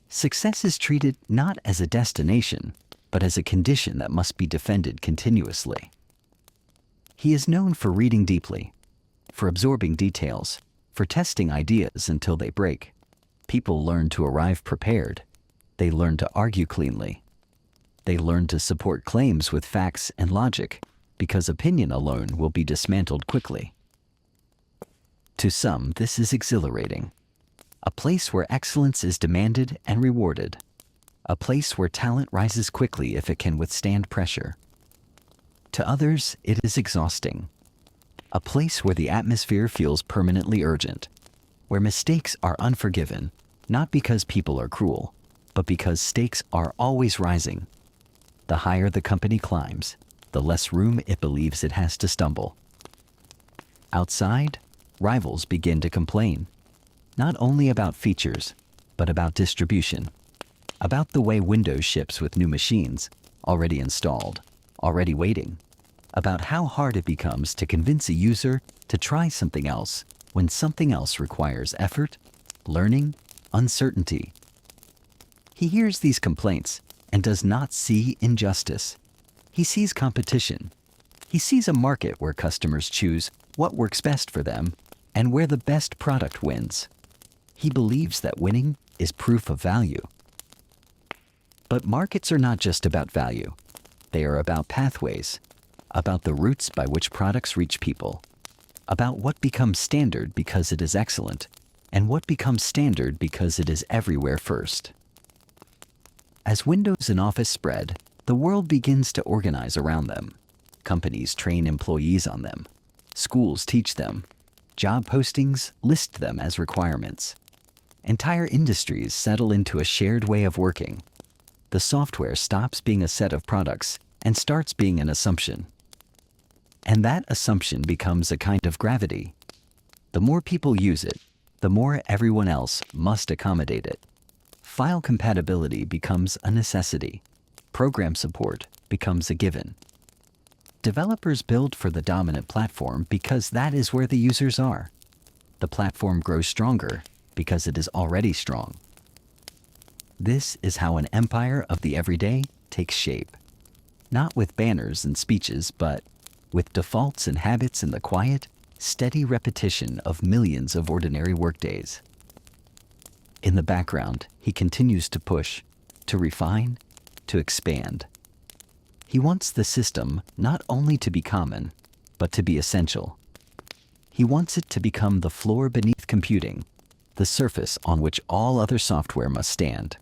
A: Success is treated not as a destination, but as a condition that must be defended continuously. He is known for reading deeply, for absorbing details, for testing ideas until they break. People learn to arrive prepared. They learn to argue cleanly. They learn to support claims with facts and logic, because opinion alone will be dismantled quickly. To some, this is exhilarating. A place where excellence is demanded and rewarded. A place where talent rises quickly if it can withstand pressure. To others, it is exhausting. A place where the atmosphere feels permanently urgent, where mistakes are unforgiven, not because people are cruel, but because stakes are always rising. The higher the company climbs, the less room it believes it has to stumble. Outside, rivals begin to complain, not only about features, but about distribution, about the way Windows ships with new machines, already installed, already waiting, about how hard it becomes to convince a user to try something else when something else requires effort, learning, uncertainty. He hears these complaints and does not see injustice. He sees competition. He sees a market where customers choose what works best for them and where the best product wins. He believes that winning is proof of value. But markets are not just about value. They are about pathways, about the routes by which products reach people, about what becomes standard because it is excellent, and what becomes standard because it is everywhere first. As Windows and Office spread, the world begins to organize around them. Companies train employees on them. Schools teach them. Job postings list them as requirements. Entire industries settle into a shared way of working. The software stops being a set of products and starts being an assumption. And that assumption becomes a kind of gravity. The more people use it, the more everyone else must accommodate it. File compatibility becomes a necessity. Program support becomes a given. Developers build for the dominant platform because that is where the users are. The platform grows stronger because it is already strong. This is how an empire of the everyday takes shape. Not with banners and speeches, but with defaults and habits in the quiet, steady repetition of millions of ordinary workdays. In the background, he continues to push, to refine, to expand. He wants the system not only to be common, but to be essential. He wants it to become the floor beneath computing, the surface on which all other software must stand.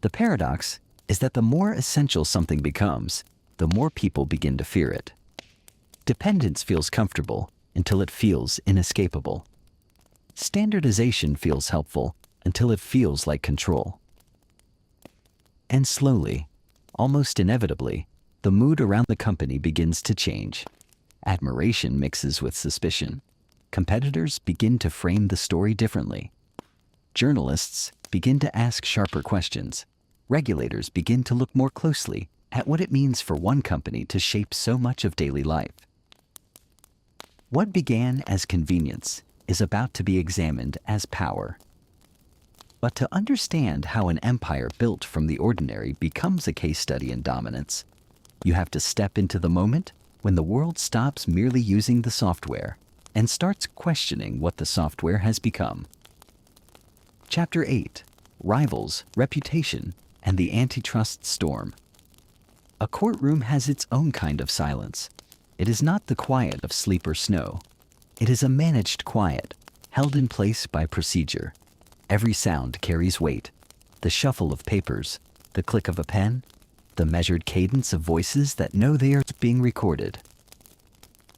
A: The paradox is that the more essential something becomes, the more people begin to fear it. Dependence feels comfortable until it feels inescapable. Standardization feels helpful until it feels like control. And slowly, almost inevitably, the mood around the company begins to change. Admiration mixes with suspicion. Competitors begin to frame the story differently. Journalists begin to ask sharper questions. Regulators begin to look more closely at what it means for one company to shape so much of daily life. What began as convenience is about to be examined as power. But to understand how an empire built from the ordinary becomes a case study in dominance, you have to step into the moment when the world stops merely using the software and starts questioning what the software has become. Chapter 8: Rivals, Reputation, and the Antitrust Storm. A courtroom has its own kind of silence. It is not the quiet of sleep or snow. It is a managed quiet, held in place by procedure. Every sound carries weight. The shuffle of papers, the click of a pen, the measured cadence of voices that know they are being recorded.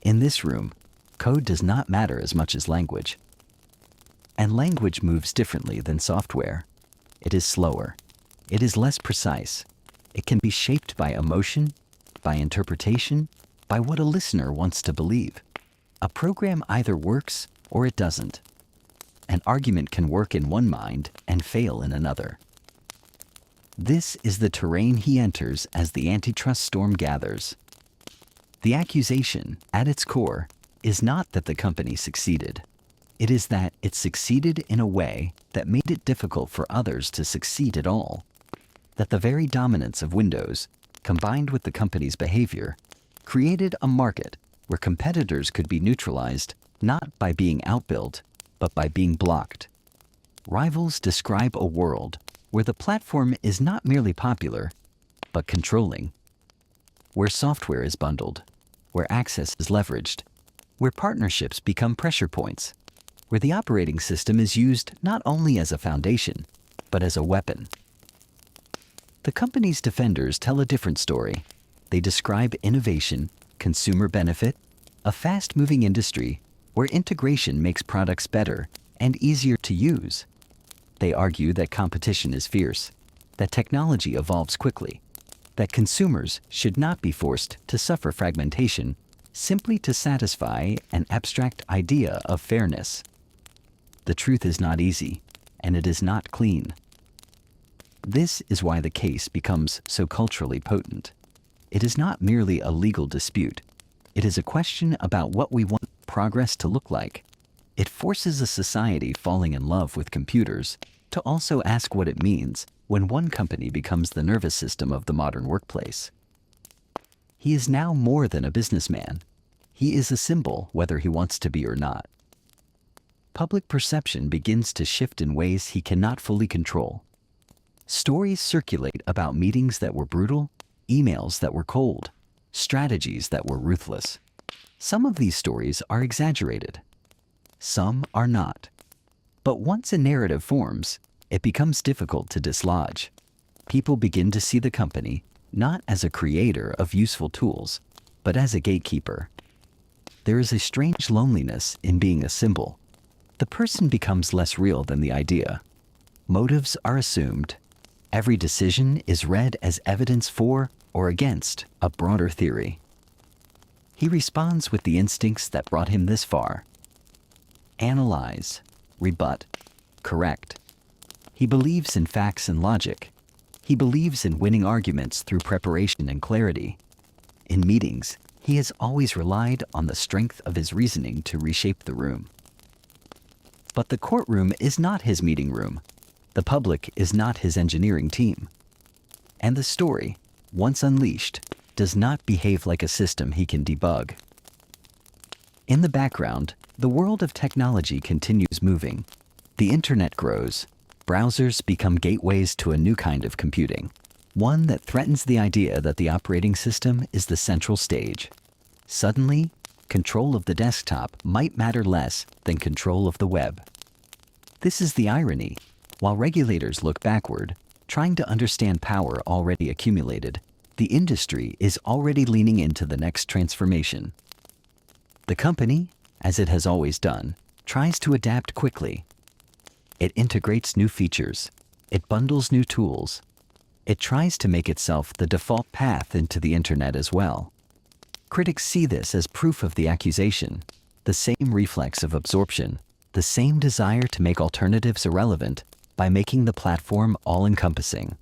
A: In this room, code does not matter as much as language. And language moves differently than software. It is slower. It is less precise. It can be shaped by emotion, by interpretation, by what a listener wants to believe. A program either works or it doesn't. An argument can work in one mind and fail in another. This is the terrain he enters as the antitrust storm gathers. The accusation, at its core, is not that the company succeeded. It is that it succeeded in a way that made it difficult for others to succeed at all. That the very dominance of Windows, combined with the company's behavior, created a market where competitors could be neutralized not by being outbuilt, but by being blocked. Rivals describe a world where the platform is not merely popular, but controlling. Where software is bundled, where access is leveraged, where partnerships become pressure points, where the operating system is used not only as a foundation, but as a weapon. The company's defenders tell a different story. They describe innovation, consumer benefit, a fast-moving industry where integration makes products better and easier to use. They argue that competition is fierce, that technology evolves quickly, that consumers should not be forced to suffer fragmentation simply to satisfy an abstract idea of fairness. The truth is not easy, and it is not clean. This is why the case becomes so culturally potent. It is not merely a legal dispute. It is a question about what we want progress to look like. It forces a society falling in love with computers to also ask what it means when one company becomes the nervous system of the modern workplace. He is now more than a businessman. He is a symbol whether he wants to be or not. Public perception begins to shift in ways he cannot fully control. Stories circulate about meetings that were brutal, emails that were cold, strategies that were ruthless. Some of these stories are exaggerated. Some are not. But once a narrative forms, it becomes difficult to dislodge. People begin to see the company not as a creator of useful tools, but as a gatekeeper. There is a strange loneliness in being a symbol. The person becomes less real than the idea. Motives are assumed. Every decision is read as evidence for or against a broader theory. He responds with the instincts that brought him this far. Analyze, rebut, correct. He believes in facts and logic. He believes in winning arguments through preparation and clarity. In meetings, he has always relied on the strength of his reasoning to reshape the room. But the courtroom is not his meeting room. The public is not his engineering team. And the story, once unleashed, does not behave like a system he can debug. In the background, the world of technology continues moving. The internet grows. Browsers become gateways to a new kind of computing, one that threatens the idea that the operating system is the central stage. Suddenly, control of the desktop might matter less than control of the web. This is the irony. While regulators look backward, trying to understand power already accumulated, the industry is already leaning into the next transformation. The company, as it has always done, tries to adapt quickly. It integrates new features. It bundles new tools. It tries to make itself the default path into the internet as well. Critics see this as proof of the accusation, the same reflex of absorption, the same desire to make alternatives irrelevant by making the platform all-encompassing.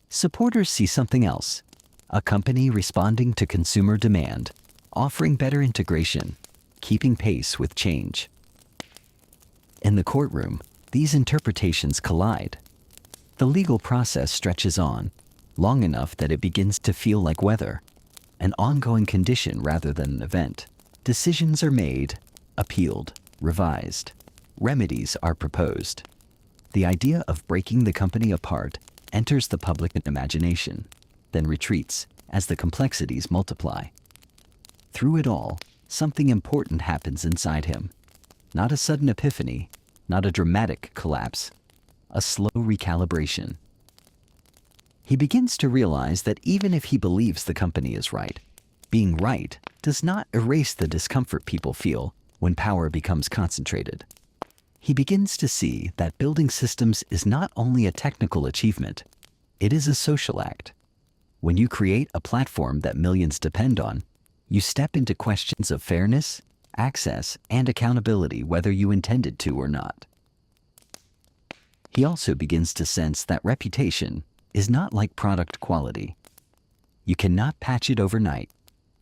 A: Supporters see something else, a company responding to consumer demand, offering better integration, keeping pace with change. In the courtroom, these interpretations collide. The legal process stretches on, long enough that it begins to feel like weather, an ongoing condition rather than an event. Decisions are made, appealed, revised. Remedies are proposed. The idea of breaking the company apart enters the public imagination, then retreats as the complexities multiply. Through it all, something important happens inside him. Not a sudden epiphany, not a dramatic collapse, a slow recalibration. He begins to realize that even if he believes the company is right, being right does not erase the discomfort people feel when power becomes concentrated. He begins to see that building systems is not only a technical achievement, it is a social act. When you create a platform that millions depend on, you step into questions of fairness, access, and accountability whether you intended to or not. He also begins to sense that reputation is not like product quality. You cannot patch it overnight.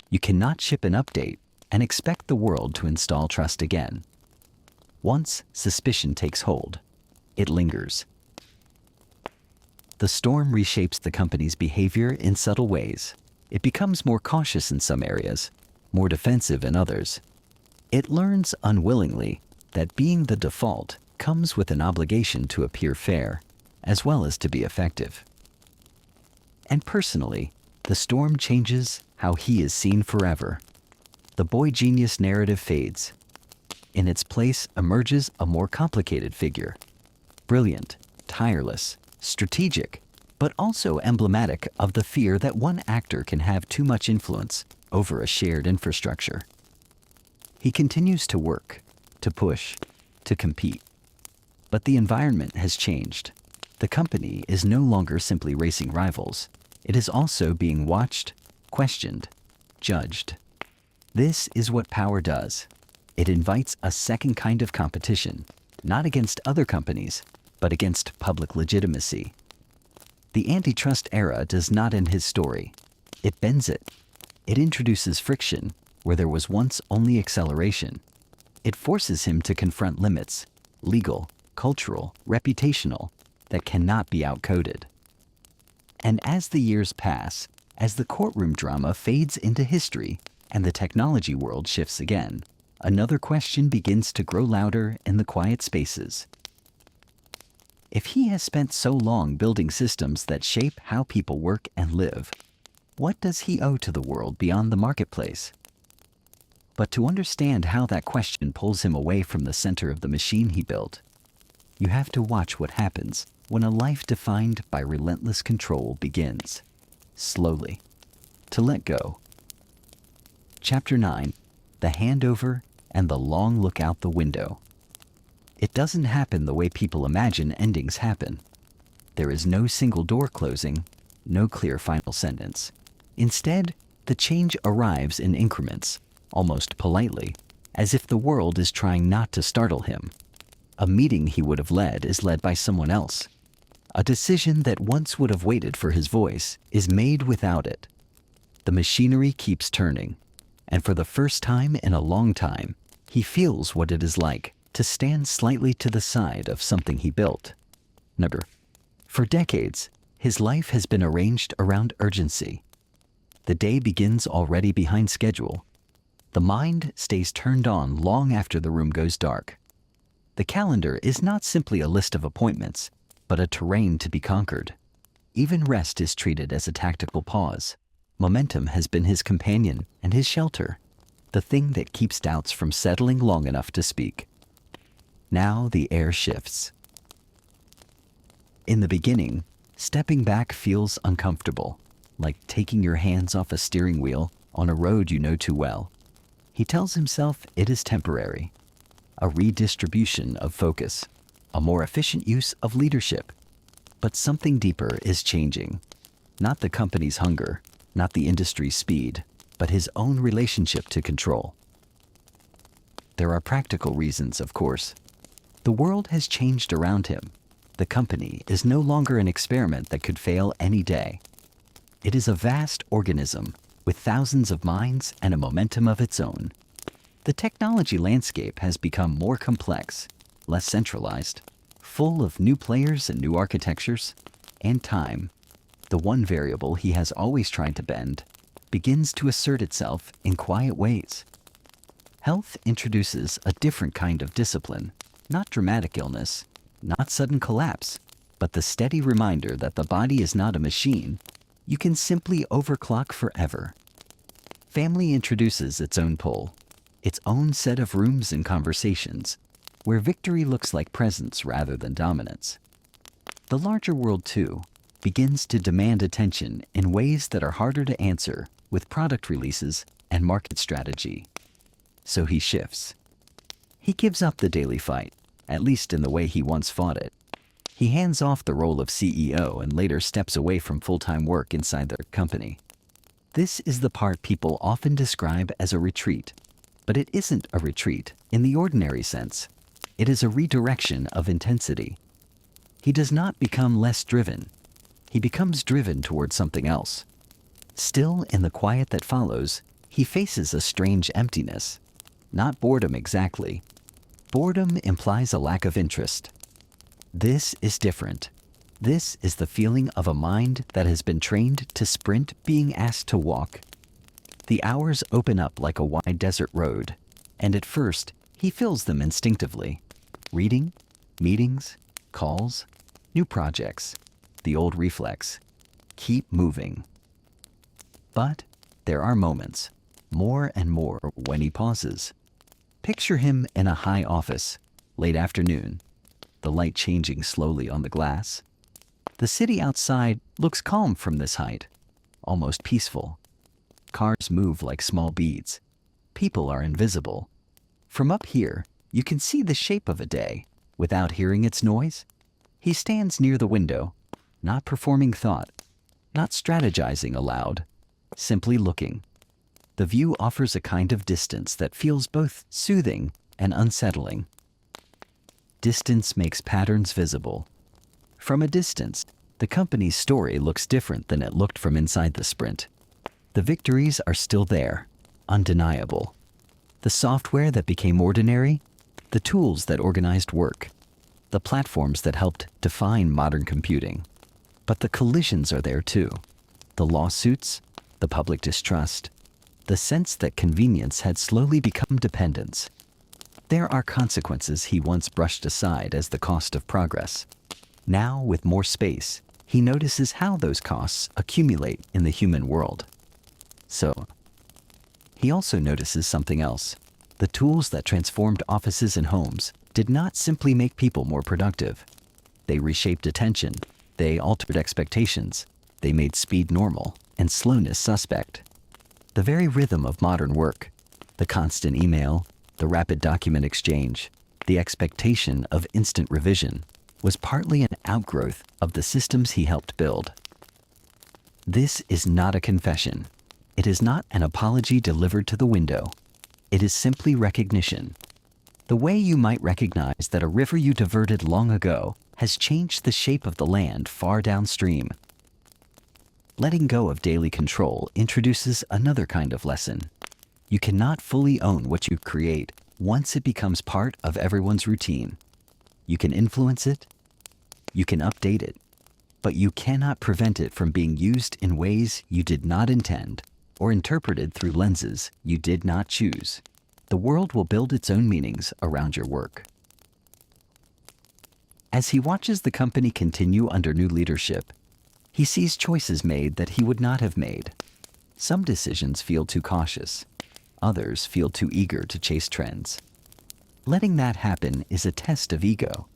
A: You cannot ship an update and expect the world to install trust again. Once suspicion takes hold, it lingers. The storm reshapes the company's behavior in subtle ways. It becomes more cautious in some areas, more defensive in others. It learns unwillingly that being the default comes with an obligation to appear fair, as well as to be effective. And personally, the storm changes how he is seen forever. The boy genius narrative fades. In its place emerges a more complicated figure. Brilliant, tireless, strategic, but also emblematic of the fear that one actor can have too much influence over a shared infrastructure. He continues to work, to push, to compete. But the environment has changed. The company is no longer simply racing rivals. It is also being watched, questioned, judged. This is what power does. It invites a second kind of competition, not against other companies, but against public legitimacy. The antitrust era does not end his story. It bends it. It introduces friction where there was once only acceleration. It forces him to confront limits, legal, cultural, reputational, that cannot be outcoded. And as the years pass, as the courtroom drama fades into history and the technology world shifts again, another question begins to grow louder in the quiet spaces. If he has spent so long building systems that shape how people work and live, what does he owe to the world beyond the marketplace? But to understand how that question pulls him away from the center of the machine he built, you have to watch what happens when a life defined by relentless control begins, slowly, to let go. Chapter 9, The Handover and the Long Look Out the Window. It doesn't happen the way people imagine endings happen. There is no single door closing, no clear final sentence. Instead, the change arrives in increments, almost politely, as if the world is trying not to startle him. A meeting he would have led is led by someone else. A decision that once would have waited for his voice is made without it. The machinery keeps turning, and for the first time in a long time, he feels what it is like to stand slightly to the side of something he built. For decades, his life has been arranged around urgency. The day begins already behind schedule. The mind stays turned on long after the room goes dark. The calendar is not simply a list of appointments, but a terrain to be conquered. Even rest is treated as a tactical pause. Momentum has been his companion and his shelter, the thing that keeps doubts from settling long enough to speak. Now the air shifts. In the beginning, stepping back feels uncomfortable, like taking your hands off a steering wheel on a road you know too well. He tells himself it is temporary, a redistribution of focus, a more efficient use of leadership. But something deeper is changing. Not the company's hunger, not the industry's speed, but his own relationship to control. There are practical reasons, of course. The world has changed around him. The company is no longer an experiment that could fail any day. It is a vast organism with thousands of minds and a momentum of its own. The technology landscape has become more complex, less centralized. full of new players and new architectures, and time, the one variable he has always tried to bend, begins to assert itself in quiet ways. Health introduces a different kind of discipline, not dramatic illness, not sudden collapse, but the steady reminder that the body is not a machine you can simply overclock forever. Family introduces its own pull, its own set of rooms and conversations, where victory looks like presence rather than dominance. The larger world, too, begins to demand attention in ways that are harder to answer with product releases and market strategy. So he shifts. He gives up the daily fight, at least in the way he once fought it. He hands off the role of CEO and later steps away from full-time work inside their company. This is the part people often describe as a retreat, but it isn't a retreat in the ordinary sense. It is a redirection of intensity. He does not become less driven. He becomes driven toward something else. Still, in the quiet that follows, he faces a strange emptiness. Not boredom exactly. Boredom implies a lack of interest. This is different. This is the feeling of a mind that has been trained to sprint being asked to walk. The hours open up like a wide desert road, and at first, he fills them instinctively. Reading, meetings, calls, new projects, the old reflex. Keep moving. But there are moments, more and more, when he pauses. Picture him in a high office, late afternoon, the light changing slowly on the glass. The city outside looks calm from this height, almost peaceful. Cars move like small beads. People are invisible. From up here, you can see the shape of a day without hearing its noise. He stands near the window, not performing thought, not strategizing aloud, simply looking. The view offers a kind of distance that feels both soothing and unsettling. Distance makes patterns visible. From a distance, the company's story looks different than it looked from inside the sprint. The victories are still there, undeniable. The software that became ordinary, the tools that organized work, the platforms that helped define modern computing. But the collisions are there too. The lawsuits, the public distrust, the sense that convenience had slowly become dependence. There are consequences he once brushed aside as the cost of progress. Now, with more space, he notices how those costs accumulate in the human world. So, he also notices something else. The tools that transformed offices and homes did not simply make people more productive. They reshaped attention, they altered expectations, they made speed normal and slowness suspect. The very rhythm of modern work, the constant email, the rapid document exchange, the expectation of instant revision, was partly an outgrowth of the systems he helped build. This is not a confession. It is not an apology delivered to the window. It is simply recognition. The way you might recognize that a river you diverted long ago has changed the shape of the land far downstream. Letting go of daily control introduces another kind of lesson. You cannot fully own what you create once it becomes part of everyone's routine. You can influence it, you can update it, but you cannot prevent it from being used in ways you did not intend or interpreted through lenses you did not choose. The world will build its own meanings around your work. As he watches the company continue under new leadership, he sees choices made that he would not have made. Some decisions feel too cautious. Others feel too eager to chase trends. Letting that happen is a test of ego.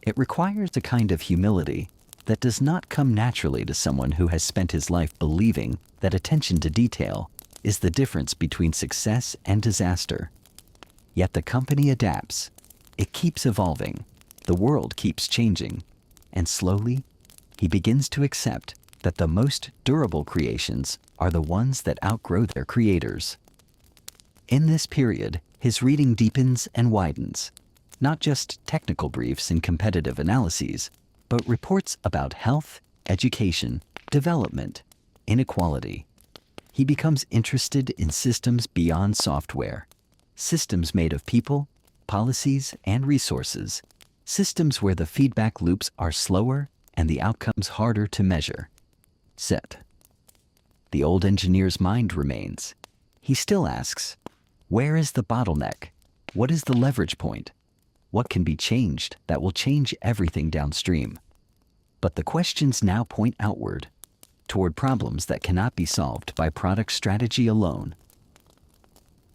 A: It requires a kind of humility that does not come naturally to someone who has spent his life believing that attention to detail is the difference between success and disaster. Yet the company adapts. It keeps evolving. The world keeps changing. And slowly, he begins to accept that the most durable creations are the ones that outgrow their creators. In this period, his reading deepens and widens, not just technical briefs and competitive analyses, but reports about health, education, development, inequality. He becomes interested in systems beyond software, systems made of people, policies, and resources, systems where the feedback loops are slower and the outcomes harder to measure. Set. The old engineer's mind remains. He still asks, where is the bottleneck? What is the leverage point? What can be changed that will change everything downstream? But the questions now point outward, toward problems that cannot be solved by product strategy alone.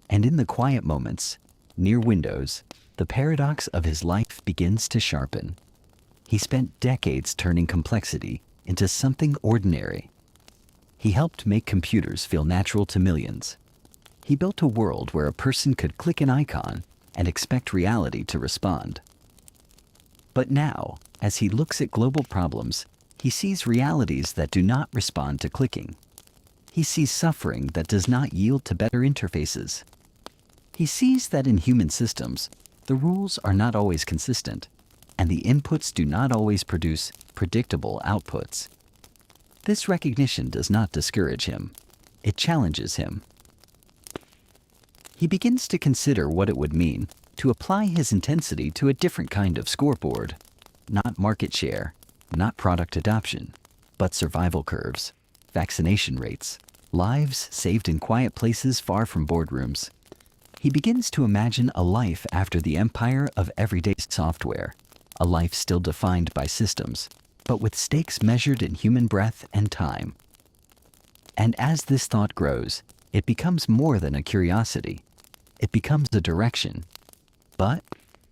A: And in the quiet moments, near windows, the paradox of his life begins to sharpen. He spent decades turning complexity into something ordinary. He helped make computers feel natural to millions. He built a world where a person could click an icon and expect reality to respond. But now, as he looks at global problems, he sees realities that do not respond to clicking. He sees suffering that does not yield to better interfaces. He sees that in human systems, the rules are not always consistent, and the inputs do not always produce predictable outputs. This recognition does not discourage him. It challenges him. He begins to consider what it would mean to apply his intensity to a different kind of scoreboard. Not market share, not product adoption, but survival curves, vaccination rates, lives saved in quiet places far from boardrooms. He begins to imagine a life after the empire of everyday software, a life still defined by systems, but with stakes measured in human breath and time. And as this thought grows, it becomes more than a curiosity. It becomes a direction. But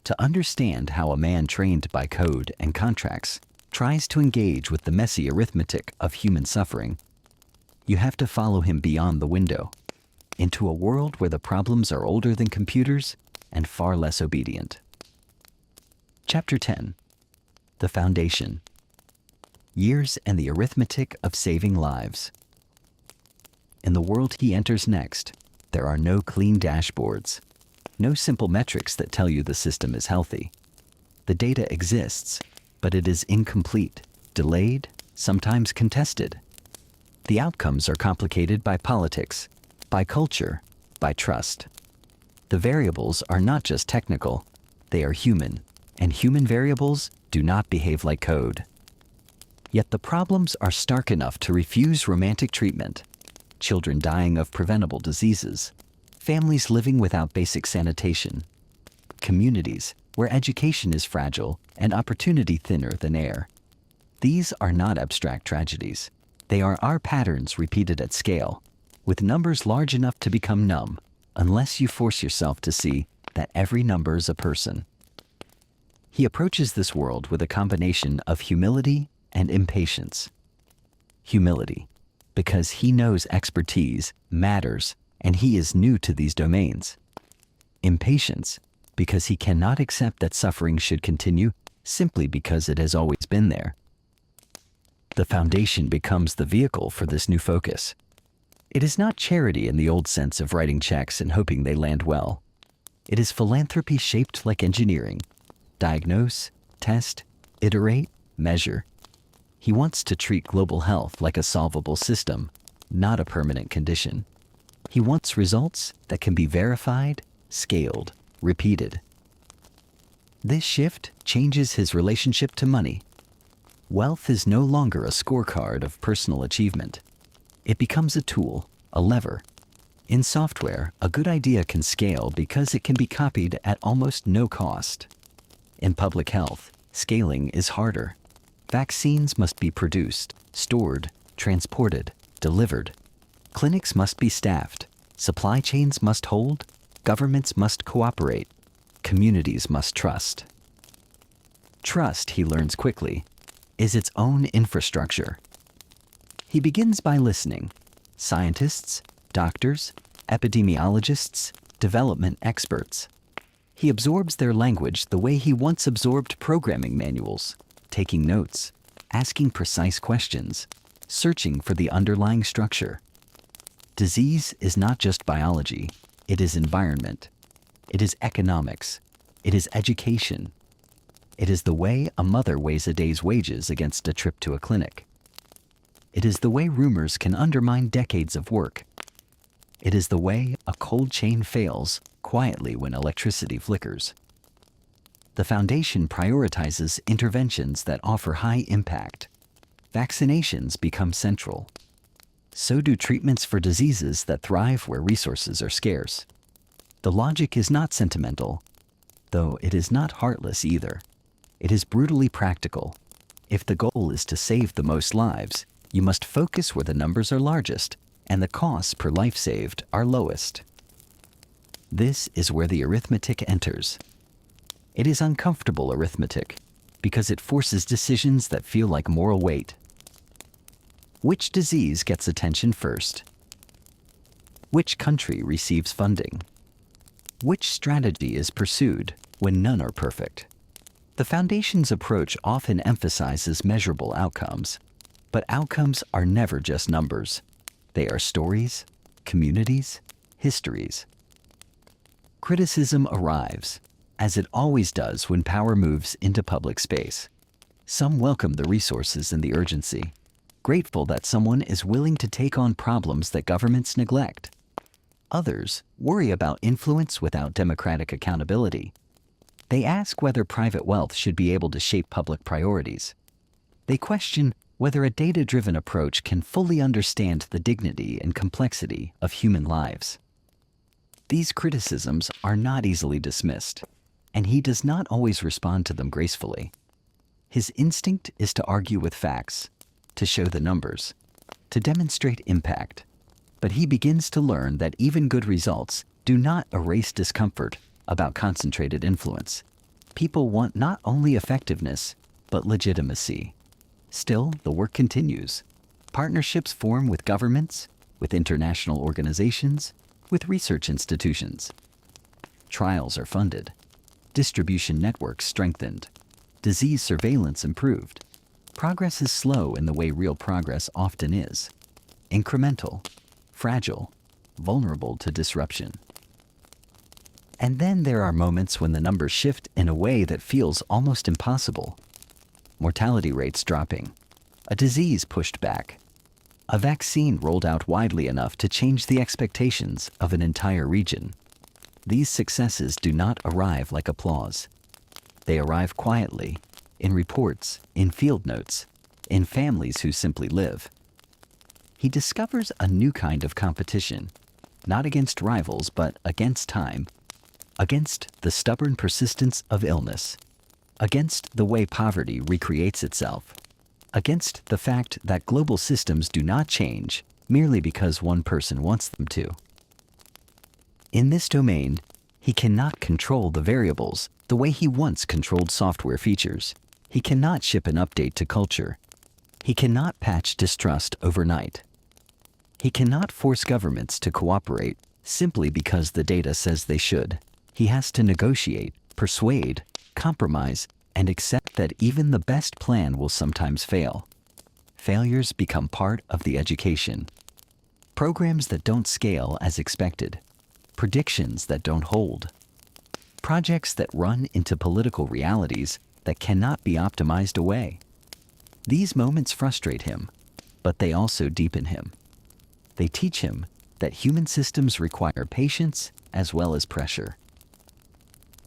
A: to understand how a man trained by code and contracts tries to engage with the messy arithmetic of human suffering, you have to follow him beyond the window, into a world where the problems are older than computers and far less obedient. Chapter 10. The Foundation. Years and the Arithmetic of Saving Lives. In the world he enters next, there are no clean dashboards, no simple metrics that tell you the system is healthy. The data exists, but it is incomplete, delayed, sometimes contested. The outcomes are complicated by politics, by culture, by trust. The variables are not just technical, they are human, and human variables do not behave like code. Yet the problems are stark enough to refuse romantic treatment. Children dying of preventable diseases, families living without basic sanitation, communities where education is fragile and opportunity thinner than air. These are not abstract tragedies. They are our patterns repeated at scale, with numbers large enough to become numb, unless you force yourself to see that every number is a person. He approaches this world with a combination of humility and impatience. Humility, because he knows expertise matters and he is new to these domains. Impatience, because he cannot accept that suffering should continue simply because it has always been there. The foundation becomes the vehicle for this new focus. It is not charity in the old sense of writing checks and hoping they land well. It is philanthropy shaped like engineering. Diagnose, test, iterate, measure. He wants to treat global health like a solvable system, not a permanent condition. He wants results that can be verified, scaled, repeated. This shift changes his relationship to money. Wealth is no longer a scorecard of personal achievement. It becomes a tool, a lever. In software, a good idea can scale because it can be copied at almost no cost. In public health, scaling is harder. Vaccines must be produced, stored, transported, delivered. Clinics must be staffed. Supply chains must hold. Governments must cooperate. Communities must trust. Trust, he learns quickly, is its own infrastructure. He begins by listening. Scientists, doctors, epidemiologists, development experts. He absorbs their language the way he once absorbed programming manuals, taking notes, asking precise questions, searching for the underlying structure. Disease is not just biology, it is environment. It is economics. It is education. It is the way a mother weighs a day's wages against a trip to a clinic. It is the way rumors can undermine decades of work. It is the way a cold chain fails quietly when electricity flickers. The foundation prioritizes interventions that offer high impact. Vaccinations become central. So do treatments for diseases that thrive where resources are scarce. The logic is not sentimental, though it is not heartless either. It is brutally practical. If the goal is to save the most lives, you must focus where the numbers are largest and the costs per life saved are lowest. This is where the arithmetic enters. It is uncomfortable arithmetic because it forces decisions that feel like moral weight. Which disease gets attention first? Which country receives funding? Which strategy is pursued when none are perfect? The Foundation's approach often emphasizes measurable outcomes, but outcomes are never just numbers. They are stories, communities, histories. Criticism arrives, as it always does when power moves into public space. Some welcome the resources and the urgency, grateful that someone is willing to take on problems that governments neglect. Others worry about influence without democratic accountability. They ask whether private wealth should be able to shape public priorities. They question whether a data-driven approach can fully understand the dignity and complexity of human lives. These criticisms are not easily dismissed, and he does not always respond to them gracefully. His instinct is to argue with facts, to show the numbers, to demonstrate impact. But he begins to learn that even good results do not erase discomfort about concentrated influence. People want not only effectiveness, but legitimacy. Still, the work continues. Partnerships form with governments, with international organizations, with research institutions. Trials are funded, distribution networks strengthened, disease surveillance improved. Progress is slow in the way real progress often is. Incremental, fragile, vulnerable to disruption. And then there are moments when the numbers shift in a way that feels almost impossible. Mortality rates dropping, a disease pushed back, a vaccine rolled out widely enough to change the expectations of an entire region. These successes do not arrive like applause. They arrive quietly, in reports, in field notes, in families who simply live. He discovers a new kind of competition, not against rivals, but against time, against the stubborn persistence of illness, against the way poverty recreates itself, against the fact that global systems do not change merely because one person wants them to. In this domain, he cannot control the variables the way he once controlled software features. He cannot ship an update to culture. He cannot patch distrust overnight. He cannot force governments to cooperate simply because the data says they should. He has to negotiate, persuade, compromise, and accept that even the best plan will sometimes fail. Failures become part of the education. Programs that don't scale as expected. Predictions that don't hold. Projects that run into political realities that cannot be optimized away. These moments frustrate him, but they also deepen him. They teach him that human systems require patience as well as pressure.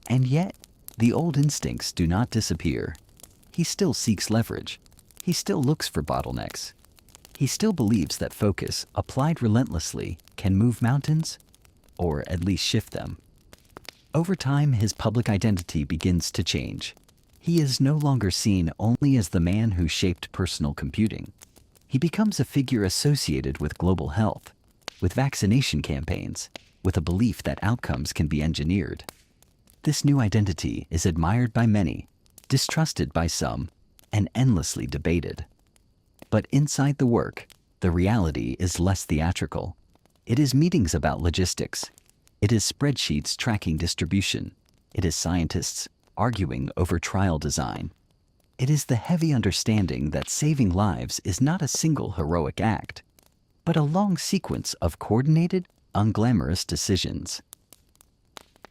A: And yet, the old instincts do not disappear. He still seeks leverage. He still looks for bottlenecks. He still believes that focus, applied relentlessly, can move mountains, or at least shift them. Over time, his public identity begins to change. He is no longer seen only as the man who shaped personal computing. He becomes a figure associated with global health, with vaccination campaigns, with a belief that outcomes can be engineered. This new identity is admired by many, distrusted by some, and endlessly debated. But inside the work, the reality is less theatrical. It is meetings about logistics. It is spreadsheets tracking distribution. It is scientists arguing over trial design. It is the heavy understanding that saving lives is not a single heroic act, but a long sequence of coordinated, unglamorous decisions.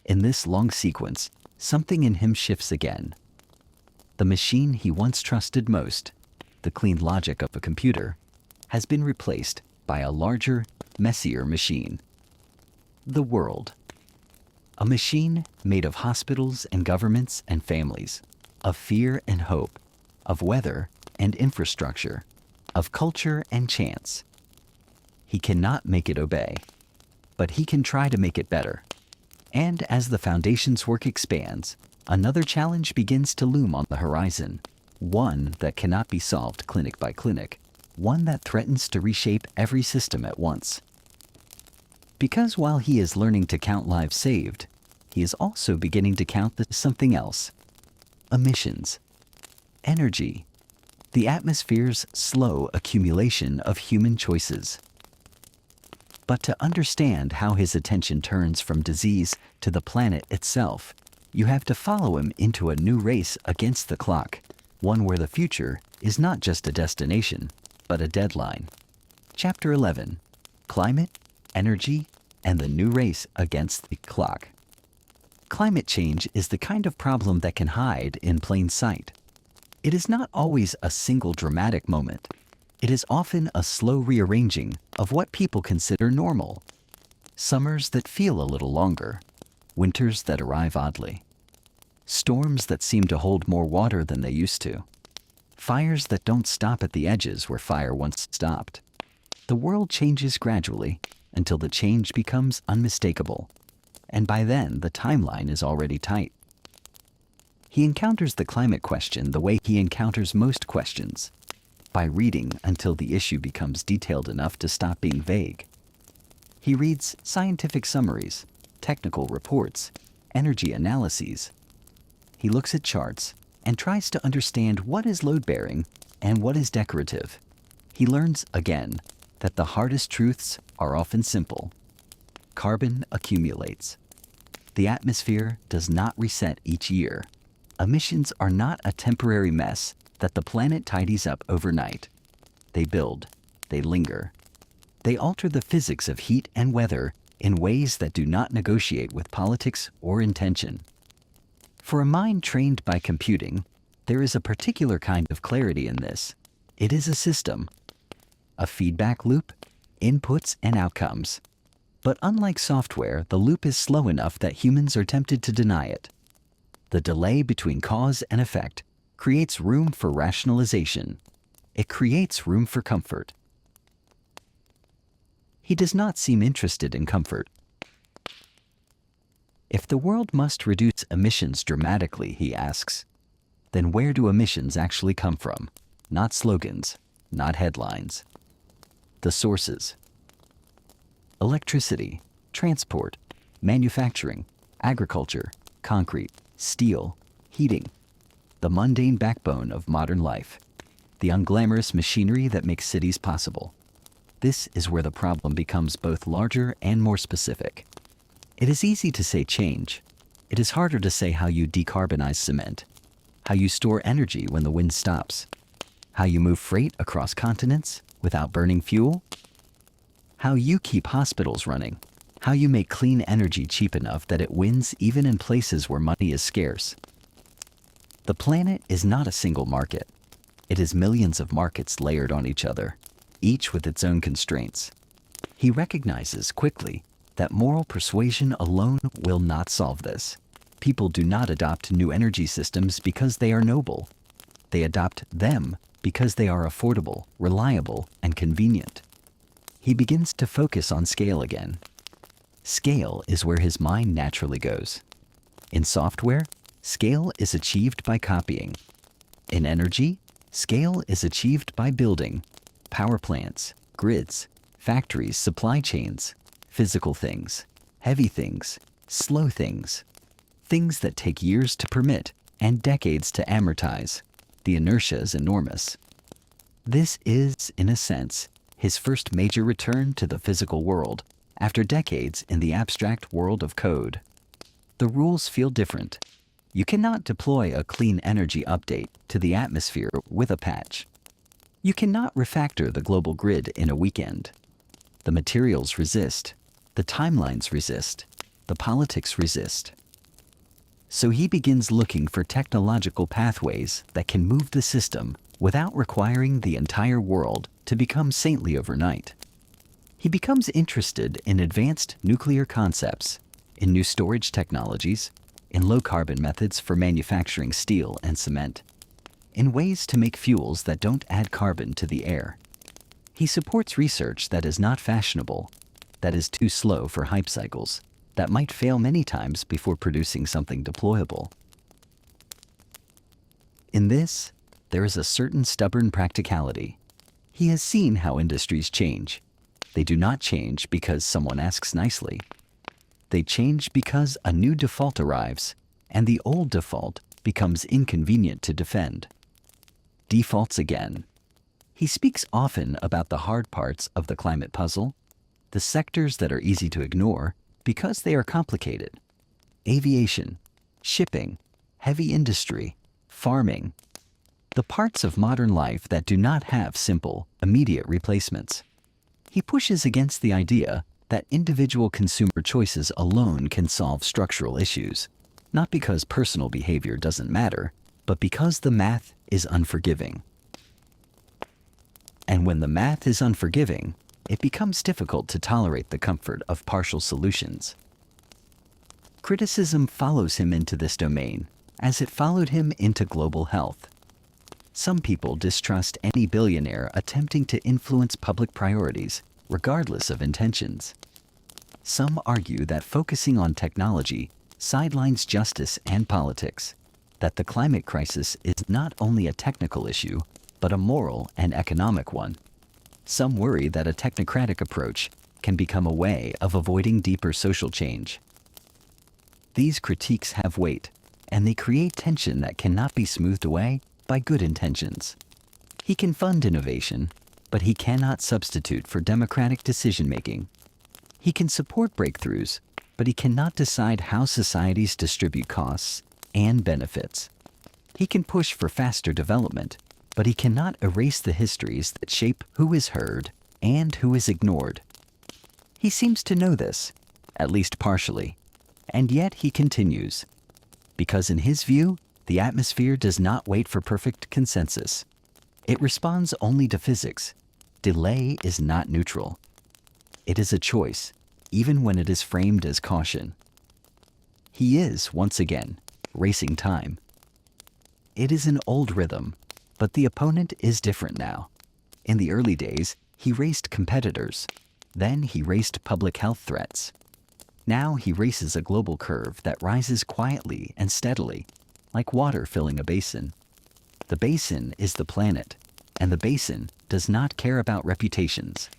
A: In this long sequence, something in him shifts again. The machine he once trusted most, the clean logic of a computer, has been replaced by a larger, messier machine. The world. A machine made of hospitals and governments and families, of fear and hope, of weather and infrastructure, of culture and chance. He cannot make it obey, but he can try to make it better. And as the Foundation's work expands, another challenge begins to loom on the horizon, one that cannot be solved clinic by clinic, one that threatens to reshape every system at once. Because while he is learning to count lives saved, he is also beginning to count something else: emissions, energy, the atmosphere's slow accumulation of human choices. But to understand how his attention turns from disease to the planet itself, you have to follow him into a new race against the clock, one where the future is not just a destination, but a deadline. Chapter 11: Climate, Energy, and the New Race Against the Clock. Climate change is the kind of problem that can hide in plain sight. It is not always a single dramatic moment. It is often a slow rearranging of what people consider normal. Summers that feel a little longer, winters that arrive oddly, storms that seem to hold more water than they used to, fires that don't stop at the edges where fire once stopped. The world changes gradually until the change becomes unmistakable, and by then the timeline is already tight. He encounters the climate question the way he encounters most questions, by reading until the issue becomes detailed enough to stop being vague. He reads scientific summaries, technical reports, energy analyses. He looks at charts and tries to understand what is load-bearing and what is decorative. He learns, again, that the hardest truths are often simple. Carbon accumulates. The atmosphere does not reset each year. Emissions are not a temporary mess that the planet tidies up overnight. They build, they linger. They alter the physics of heat and weather in ways that do not negotiate with politics or intention. For a mind trained by computing, there is a particular kind of clarity in this. It is a system, a feedback loop, inputs and outcomes. But unlike software, the loop is slow enough that humans are tempted to deny it. The delay between cause and effect creates room for rationalization. It creates room for comfort. He does not seem interested in comfort. If the world must reduce emissions dramatically, he asks, then where do emissions actually come from? Not slogans, not headlines. The sources: electricity, transport, manufacturing, agriculture, concrete, steel, heating, the mundane backbone of modern life, the unglamorous machinery that makes cities possible. This is where the problem becomes both larger and more specific. It is easy to say change. It is harder to say how you decarbonize cement, how you store energy when the wind stops, how you move freight across continents without burning fuel, how you keep hospitals running, how you make clean energy cheap enough that it wins even in places where money is scarce. The planet is not a single market. It is millions of markets layered on each other, each with its own constraints. He recognizes quickly that moral persuasion alone will not solve this. People do not adopt new energy systems because they are noble. They adopt them because they are affordable, reliable, and convenient. He begins to focus on scale again. Scale is where his mind naturally goes. In software, scale is achieved by copying. In energy, scale is achieved by building. Power plants, grids, factories, supply chains, physical things, heavy things, slow things, things that take years to permit and decades to amortize. The inertia is enormous. This is, in a sense, his first major return to the physical world after decades in the abstract world of code. The rules feel different. You cannot deploy a clean energy update to the atmosphere with a patch. You cannot refactor the global grid in a weekend. The materials resist. The timelines resist. The politics resist. So he begins looking for technological pathways that can move the system without requiring the entire world to become saintly overnight. He becomes interested in advanced nuclear concepts, in new storage technologies, in low-carbon methods for manufacturing steel and cement, in ways to make fuels that don't add carbon to the air. He supports research that is not fashionable, that is too slow for hype cycles, that might fail many times before producing something deployable. In this, there is a certain stubborn practicality. He has seen how industries change. They do not change because someone asks nicely. They change because a new default arrives, and the old default becomes inconvenient to defend. Defaults again. He speaks often about the hard parts of the climate puzzle, the sectors that are easy to ignore because they are complicated. Aviation, shipping, heavy industry, farming, the parts of modern life that do not have simple, immediate replacements. He pushes against the idea that individual consumer choices alone can solve structural issues, not because personal behavior doesn't matter, but because the math is unforgiving. And when the math is unforgiving, it becomes difficult to tolerate the comfort of partial solutions. Criticism follows him into this domain, as it followed him into global health. Some people distrust any billionaire attempting to influence public priorities, regardless of intentions. Some argue that focusing on technology sidelines justice and politics, that the climate crisis is not only a technical issue, but a moral and economic one. Some worry that a technocratic approach can become a way of avoiding deeper social change. These critiques have weight, and they create tension that cannot be smoothed away by good intentions. He can fund innovation, but he cannot substitute for democratic decision-making. He can support breakthroughs, but he cannot decide how societies distribute costs and benefits. He can push for faster development, but he cannot erase the histories that shape who is heard and who is ignored. He seems to know this, at least partially, and yet he continues, because in his view, the atmosphere does not wait for perfect consensus. It responds only to physics. Delay is not neutral. It is a choice, even when it is framed as caution. He is, once again, racing time. It is an old rhythm, but the opponent is different now. In the early days, he raced competitors. Then he raced public health threats. Now he races a global curve that rises quietly and steadily, like water filling a basin. The basin is the planet, and the basin does not care about reputations.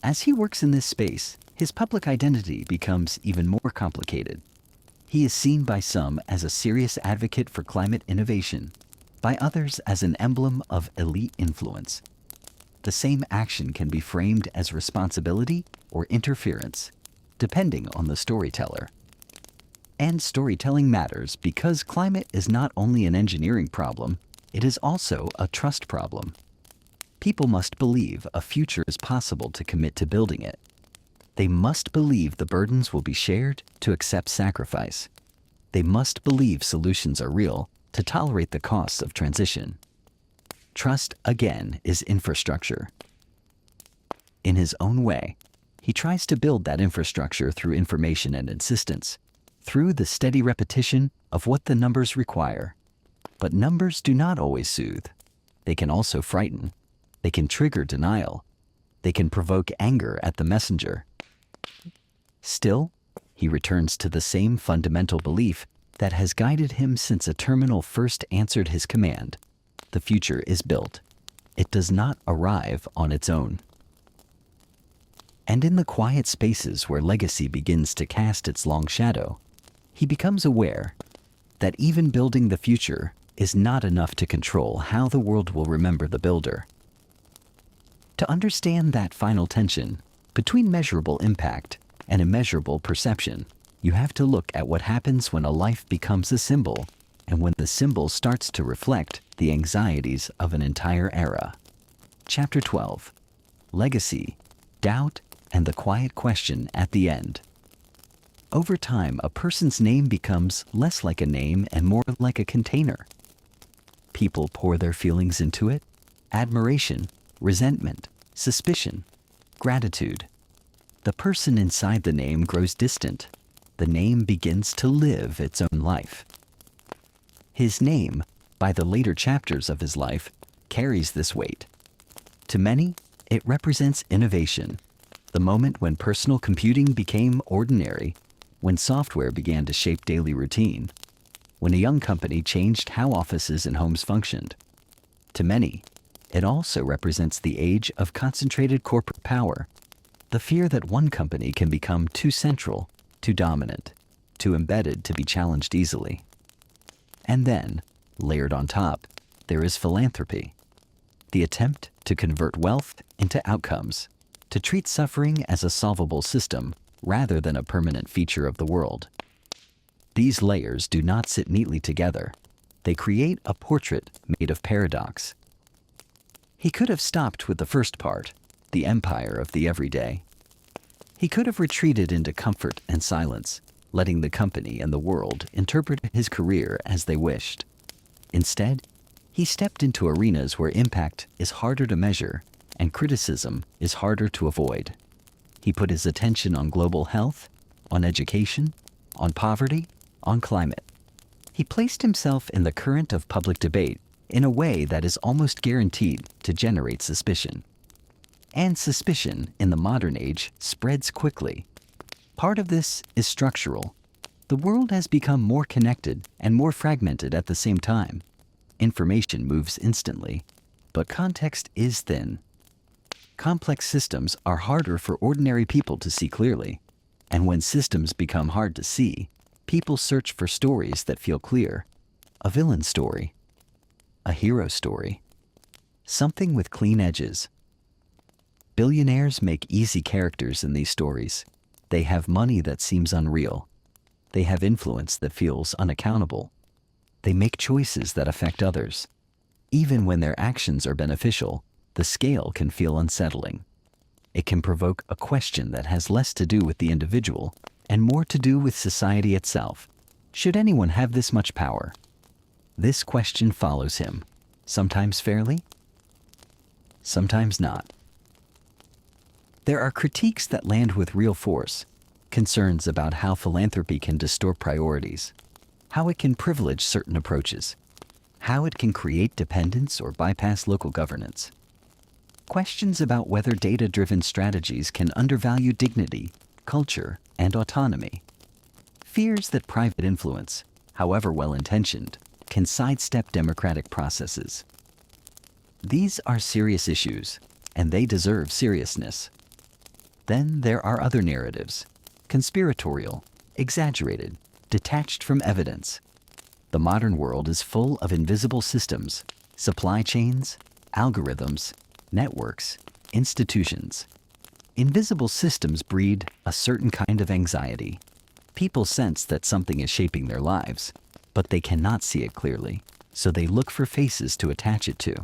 A: As he works in this space, his public identity becomes even more complicated. He is seen by some as a serious advocate for climate innovation, by others as an emblem of elite influence. The same action can be framed as responsibility or interference, depending on the storyteller. And storytelling matters because climate is not only an engineering problem, it is also a trust problem. People must believe a future is possible to commit to building it. They must believe the burdens will be shared to accept sacrifice. They must believe solutions are real to tolerate the costs of transition. Trust, again, is infrastructure. In his own way, he tries to build that infrastructure through information and insistence, through the steady repetition of what the numbers require. But numbers do not always soothe. They can also frighten. They can trigger denial. They can provoke anger at the messenger. Still, he returns to the same fundamental belief that has guided him since a terminal first answered his command. The future is built. It does not arrive on its own. And in the quiet spaces where legacy begins to cast its long shadow, he becomes aware that even building the future is not enough to control how the world will remember the builder. To understand that final tension between measurable impact and immeasurable perception, you have to look at what happens when a life becomes a symbol and when the symbol starts to reflect the anxieties of an entire era. Chapter 12. Legacy, Doubt, and the Quiet Question at the End. Over time, a person's name becomes less like a name and more like a container. People pour their feelings into it: admiration, resentment, suspicion, gratitude. The person inside the name grows distant. The name begins to live its own life. His name, by the later chapters of his life, carries this weight. To many, it represents innovation, the moment when personal computing became ordinary, when software began to shape daily routine, when a young company changed how offices and homes functioned. To many, it also represents the age of concentrated corporate power, the fear that one company can become too central, too dominant, too embedded to be challenged easily. And then, layered on top, there is philanthropy, the attempt to convert wealth into outcomes, to treat suffering as a solvable system rather than a permanent feature of the world. These layers do not sit neatly together. They create a portrait made of paradox. He could have stopped with the first part, the empire of the everyday. He could have retreated into comfort and silence, letting the company and the world interpret his career as they wished. Instead, he stepped into arenas where impact is harder to measure and criticism is harder to avoid. He put his attention on global health, on education, on poverty, on climate. He placed himself in the current of public debate in a way that is almost guaranteed to generate suspicion. And suspicion in the modern age spreads quickly. Part of this is structural. The world has become more connected and more fragmented at the same time. Information moves instantly, but context is thin. Complex systems are harder for ordinary people to see clearly, and when systems become hard to see, people search for stories that feel clear. A villain story, a hero story, something with clean edges. Billionaires make easy characters in these stories. They have money that seems unreal. They have influence that feels unaccountable. They make choices that affect others. Even when their actions are beneficial, the scale can feel unsettling. It can provoke a question that has less to do with the individual and more to do with society itself. Should anyone have this much power? This question follows him, sometimes fairly, sometimes not. There are critiques that land with real force, concerns about how philanthropy can distort priorities, how it can privilege certain approaches, how it can create dependence or bypass local governance. Questions about whether data-driven strategies can undervalue dignity, culture, and autonomy. Fears that private influence, however well-intentioned, can sidestep democratic processes. These are serious issues, and they deserve seriousness. Then there are other narratives, conspiratorial, exaggerated, detached from evidence. The modern world is full of invisible systems, supply chains, algorithms, networks, institutions. Invisible systems breed a certain kind of anxiety. People sense that something is shaping their lives, but they cannot see it clearly, so they look for faces to attach it to.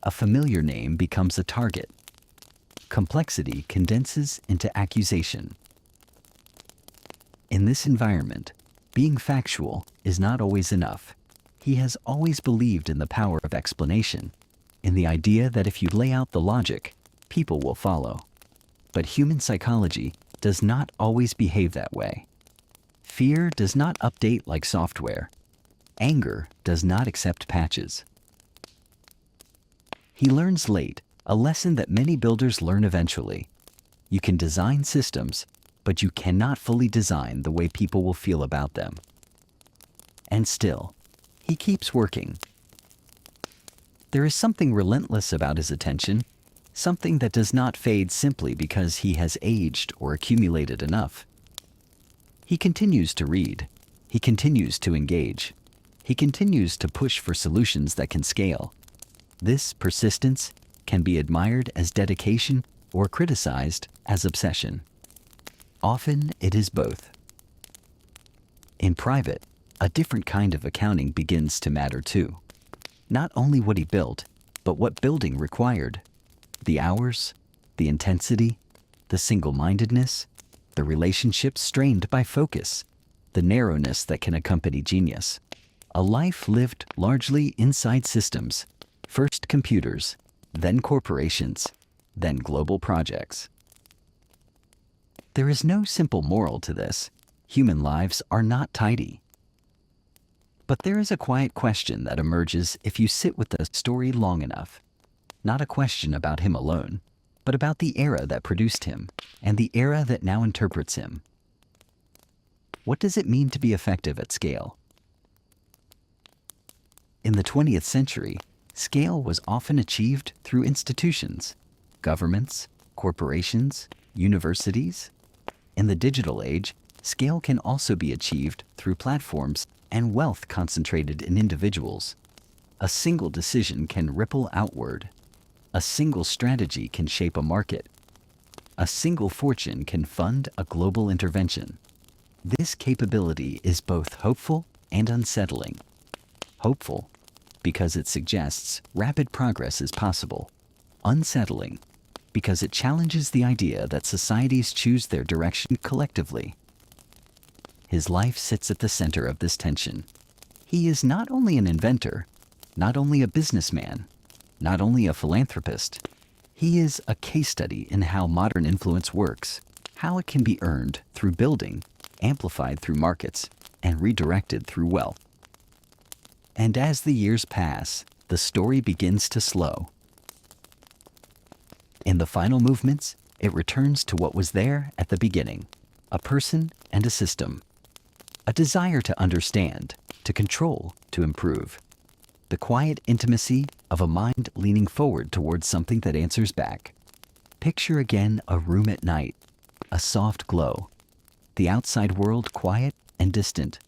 A: A familiar name becomes a target. Complexity condenses into accusation. In this environment, being factual is not always enough. He has always believed in the power of explanation, in the idea that if you lay out the logic, people will follow. But human psychology does not always behave that way. Fear does not update like software. Anger does not accept patches. He learns late, a lesson that many builders learn eventually. You can design systems, but you cannot fully design the way people will feel about them. And still, he keeps working. There is something relentless about his attention, something that does not fade simply because he has aged or accumulated enough. He continues to read. He continues to engage. He continues to push for solutions that can scale. This persistence can be admired as dedication or criticized as obsession. Often it is both. In private, a different kind of accounting begins to matter too. Not only what he built, but what building required. The hours, the intensity, the single-mindedness, the relationships strained by focus, the narrowness that can accompany genius. A life lived largely inside systems, first computers, then corporations, then global projects. There is no simple moral to this. Human lives are not tidy. But there is a quiet question that emerges if you sit with the story long enough. Not a question about him alone, but about the era that produced him and the era that now interprets him. What does it mean to be effective at scale? In the 20th century, scale was often achieved through institutions, governments, corporations, universities. In the digital age, scale can also be achieved through platforms and wealth concentrated in individuals. A single decision can ripple outward. A single strategy can shape a market. A single fortune can fund a global intervention. This capability is both hopeful and unsettling. Hopeful, because it suggests rapid progress is possible. Unsettling, because it challenges the idea that societies choose their direction collectively. His life sits at the center of this tension. He is not only an inventor, not only a businessman, not only a philanthropist, he is a case study in how modern influence works, how it can be earned through building, amplified through markets, and redirected through wealth. And as the years pass, the story begins to slow. In the final movements, it returns to what was there at the beginning, a person and a system, a desire to understand, to control, to improve. The quiet intimacy of a mind leaning forward towards something that answers back. Picture again a room at night, a soft glow, the outside world quiet and distant,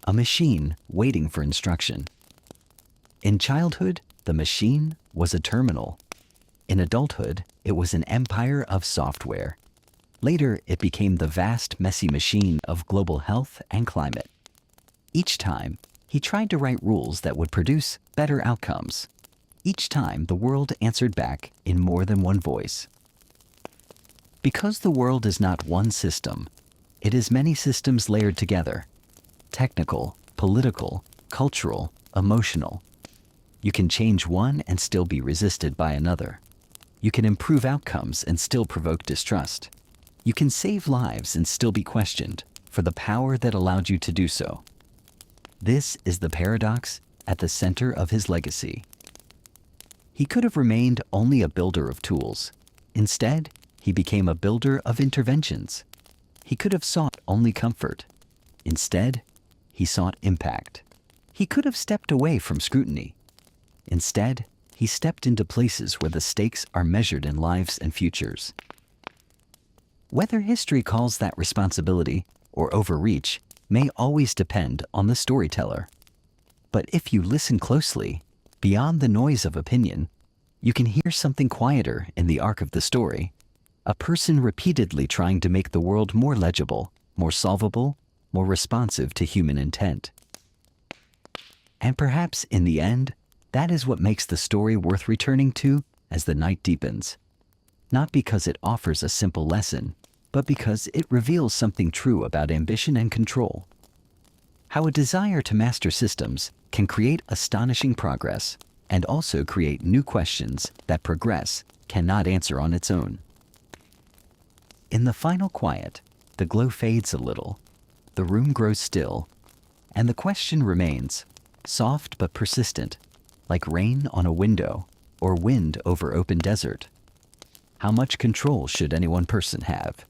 A: a machine waiting for instruction. In childhood, the machine was a terminal. In adulthood, it was an empire of software. Later, it became the vast, messy machine of global health and climate. Each time, he tried to write rules that would produce better outcomes. Each time, the world answered back in more than one voice. Because the world is not one system, it is many systems layered together. Technical, political, cultural, emotional. You can change one and still be resisted by another. You can improve outcomes and still provoke distrust. You can save lives and still be questioned for the power that allowed you to do so. This is the paradox at the center of his legacy. He could have remained only a builder of tools. Instead, he became a builder of interventions. He could have sought only comfort. Instead, he sought impact. He could have stepped away from scrutiny. Instead, he stepped into places where the stakes are measured in lives and futures. Whether history calls that responsibility or overreach may always depend on the storyteller. But if you listen closely, beyond the noise of opinion, you can hear something quieter in the arc of the story. A person repeatedly trying to make the world more legible, more solvable, more responsive to human intent. And perhaps in the end, that is what makes the story worth returning to as the night deepens. Not because it offers a simple lesson, but because it reveals something true about ambition and control. How a desire to master systems can create astonishing progress and also create new questions that progress cannot answer on its own. In the final quiet, the glow fades a little, the room grows still, and the question remains, soft but persistent, like rain on a window or wind over open desert. How much control should any one person have?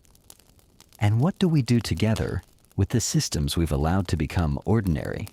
A: And what do we do together with the systems we've allowed to become ordinary?